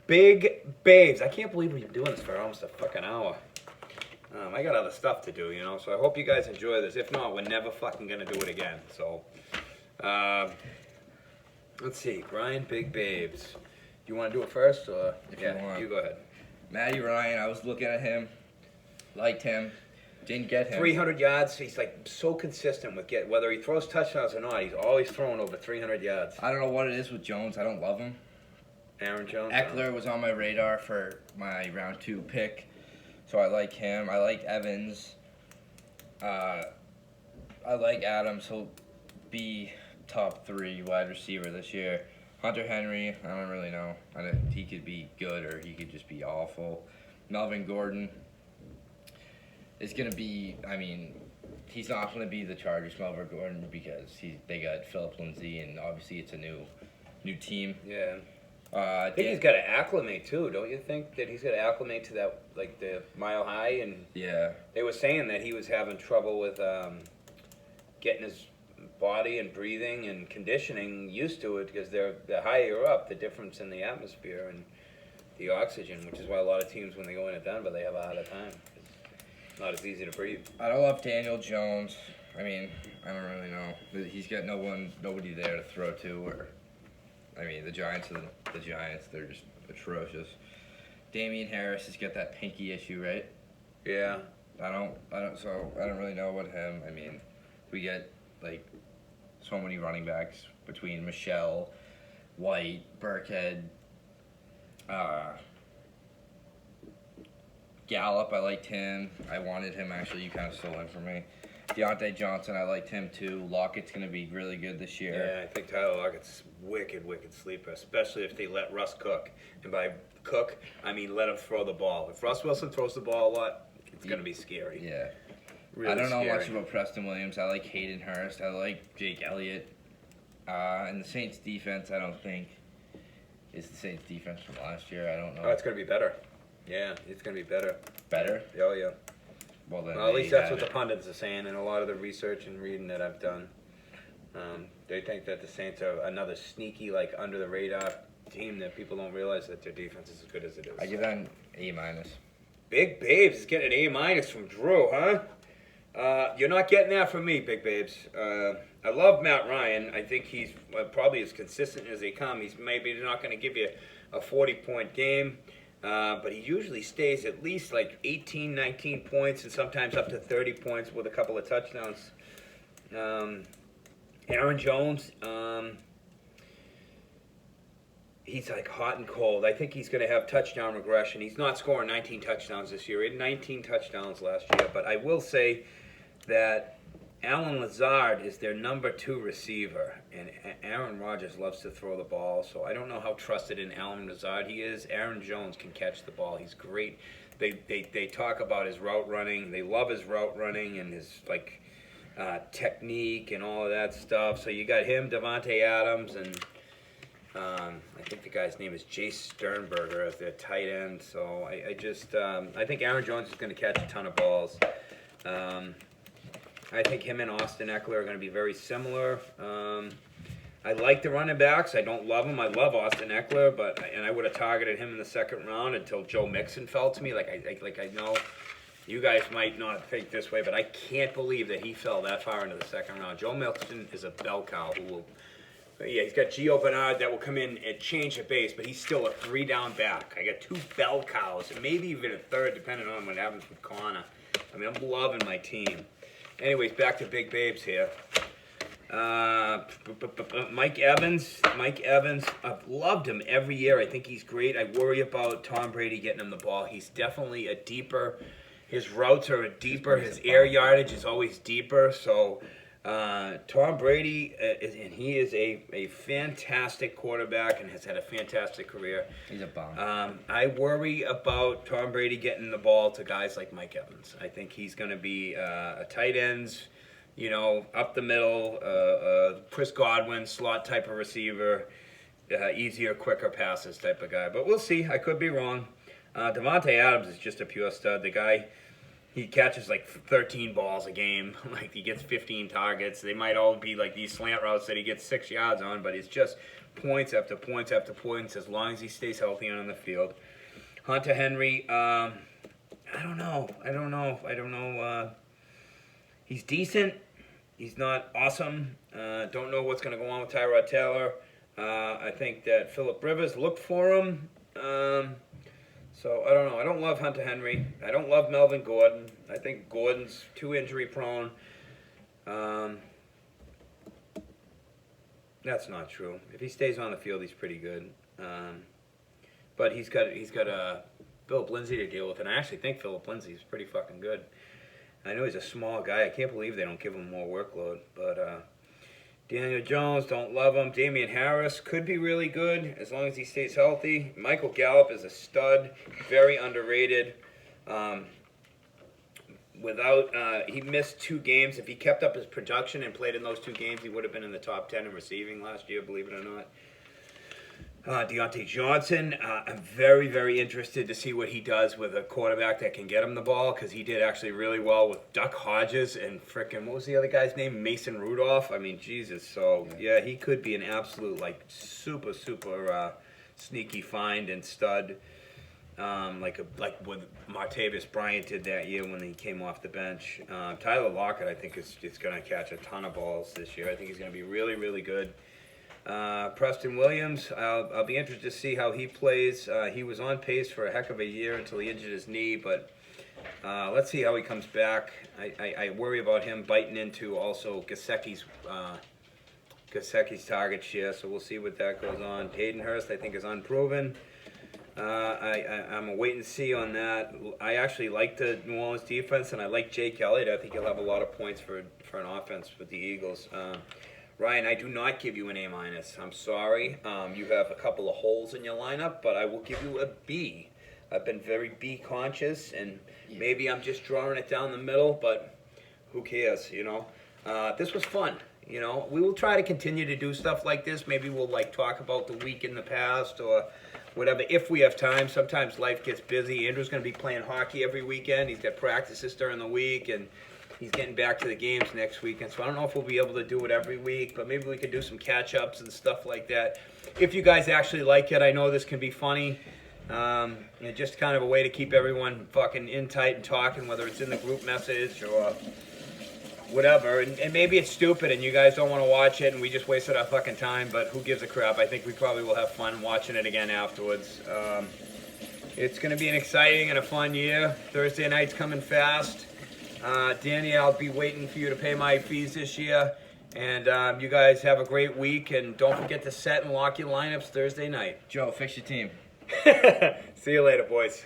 Big Babes. I can't believe we've been doing this for almost a fucking hour. I got other stuff to do, so I hope you guys enjoy this. If not, we're never fucking gonna do it again. So, let's see. Ryan Big Babes. You want to do it first, or If you want. you go ahead. Matty Ryan, I was looking at him, liked him, didn't get him. 300 yards. He's like so consistent with whether he throws touchdowns or not. He's always throwing over 300 yards. I don't know what it is with Jones. I don't love him. Aaron Jones. Eckler was on my radar for my round 2 pick, so I like him. I like Evans. I like Adams. He'll be top 3 wide receiver this year. Hunter Henry, I don't really know. He could be good or he could just be awful. Melvin Gordon is going to be, he's not going to be the Chargers Melvin Gordon because they got Philip Lindsay and obviously it's a new team. Yeah. I think he's got to acclimate too, don't you think? That he's got to acclimate to that, like the mile high, and Yeah. they were saying that he was having trouble with getting his body and breathing and conditioning used to it because the higher you're up, the difference in the atmosphere and the oxygen, which is why a lot of teams when they go into Denver they have a harder time. It's not as easy to breathe. I don't love Daniel Jones. I don't really know. He's got nobody there to throw to or... the Giants are the Giants. They're just atrocious. Damian Harris has got that pinky issue, right? Yeah. I don't really know about him. We get so many running backs between Michelle, White, Burkhead, Gallup. I liked him. I wanted him actually. You kind of stole him from me. Deontay Johnson, I liked him too. Lockett's going to be really good this year. Yeah, I think Tyler Lockett's wicked sleeper, especially if they let Russ cook. And by cook, I mean let him throw the ball. If Russ Wilson throws the ball a lot, it's going to be scary. Yeah. Really I don't know scary. much about Preston Williams. I like Hayden Hurst. I like Jake Elliott. And the Saints defense, I don't think, is the Saints defense from last year. I don't know. Oh, it's going to be better. Yeah, it's going to be better. Better? Oh, yeah. Well, then At least they that's had what the it. pundits are saying, and a lot of the research and reading that I've done. They think that the Saints are another sneaky, under the radar team that people don't realize that their defense is as good as it is. I give that an A minus. Big Babes is getting an A minus from Drew, huh? You're not getting that from me, Big Babes. I love Matt Ryan. I think he's probably as consistent as they come. He's maybe not going to give you a 40-point game, but he usually stays at least like 18, 19 points and sometimes up to 30 points with a couple of touchdowns. Aaron Jones, he's like hot and cold. I think he's going to have touchdown regression. He's not scoring 19 touchdowns this year. He had 19 touchdowns last year. But I will say that Alan Lazard is their number 2 receiver. And Aaron Rodgers loves to throw the ball. So I don't know how trusted in Alan Lazard he is. Aaron Jones can catch the ball. He's great. They talk about his route running. They love his route running and his technique and all of that stuff. So you got him, Devontae Adams, and I think the guy's name is Jace Sternberger as their tight end. So I think Aaron Jones is going to catch a ton of balls. I think him and Austin Eckler are going to be very similar. I like the running backs. I don't love them. I love Austin Eckler, and I would have targeted him in the second round until Joe Mixon fell to me. I know you guys might not think this way, but I can't believe that he fell that far into the second round. Joe Mixon is a bell cow who will. Yeah, he's got Gio Bernard that will come in and change the base, but he's still a 3-down back. I got 2 bell cows, and maybe even a third, depending on what happens with Connor. I mean, I'm loving my team. Anyways, back to Big Babes here. Mike Evans, I've loved him every year. I think he's great. I worry about Tom Brady getting him the ball. He's definitely a deeper. His routes are deeper. His air yardage is always deeper. So Tom Brady, he is a fantastic quarterback and has had a fantastic career. He's a bomb. I worry about Tom Brady getting the ball to guys like Mike Evans. I think he's going to be a tight ends, up the middle, Chris Godwin, slot type of receiver, easier, quicker passes type of guy. But we'll see. I could be wrong. Devontae Adams is just a pure stud. The guy, he catches like 13 balls a game. Like he gets 15 targets. They might all be like these slant routes that he gets 6 yards on, but it's just points after points after points as long as he stays healthy and on the field. Hunter Henry, I don't know. He's decent. He's not awesome. Don't know what's going to go on with Tyrod Taylor. I think that Phillip Rivers looked for him. So, I don't know. I don't love Hunter Henry. I don't love Melvin Gordon. I think Gordon's too injury prone. That's not true. If he stays on the field, he's pretty good. But he's got Philip Lindsay to deal with, and I actually think Philip Lindsay is pretty fucking good. I know he's a small guy. I can't believe they don't give him more workload. But Daniel Jones, don't love him. Damian Harris could be really good as long as he stays healthy. Michael Gallup is a stud, very underrated. He missed 2 games. If he kept up his production and played in those 2 games, he would have been in the top 10 in receiving last year, believe it or not. Deontay Johnson, I'm very, very interested to see what he does with a quarterback that can get him the ball, because he did actually really well with Duck Hodges and frickin' what was the other guy's name? Mason Rudolph. I mean, Jesus. So, yeah, he could be an absolute, super, super sneaky find and stud, like what Martavis Bryant did that year when he came off the bench. Tyler Lockett, I think, is going to catch a ton of balls this year. I think he's going to be really, really good. Preston Williams, I'll be interested to see how he plays. He was on pace for a heck of a year until he injured his knee, but let's see how he comes back. I worry about him biting into also Gesicki's target share, so we'll see what that goes on. Hayden Hurst, I think, is unproven. I'm a wait and see on that. I actually like the New Orleans defense, and I like Jake Elliott. I think he'll have a lot of points for an offense with the Eagles. Ryan, I do not give you an A-. I'm sorry. You have a couple of holes in your lineup, but I will give you a B. I've been very B conscious, and maybe I'm just drawing it down the middle, but who cares, This was fun, we will try to continue to do stuff like this. Maybe we'll talk about the week in the past or whatever, if we have time. Sometimes life gets busy. Andrew's going to be playing hockey every weekend. He's got practices during the week, and he's getting back to the games next weekend. So I don't know if we'll be able to do it every week, but maybe we could do some catch-ups and stuff like that. If you guys actually like it, I know this can be funny. Just kind of a way to keep everyone fucking in tight and talking, whether it's in the group message or whatever. And maybe it's stupid and you guys don't want to watch it and we just wasted our fucking time, but who gives a crap? I think we probably will have fun watching it again afterwards. It's going to be an exciting and a fun year. Thursday night's coming fast. Danny, I'll be waiting for you to pay my fees this year. And you guys have a great week. And don't forget to set and lock your lineups Thursday night. Joe, fix your team. See you later, boys.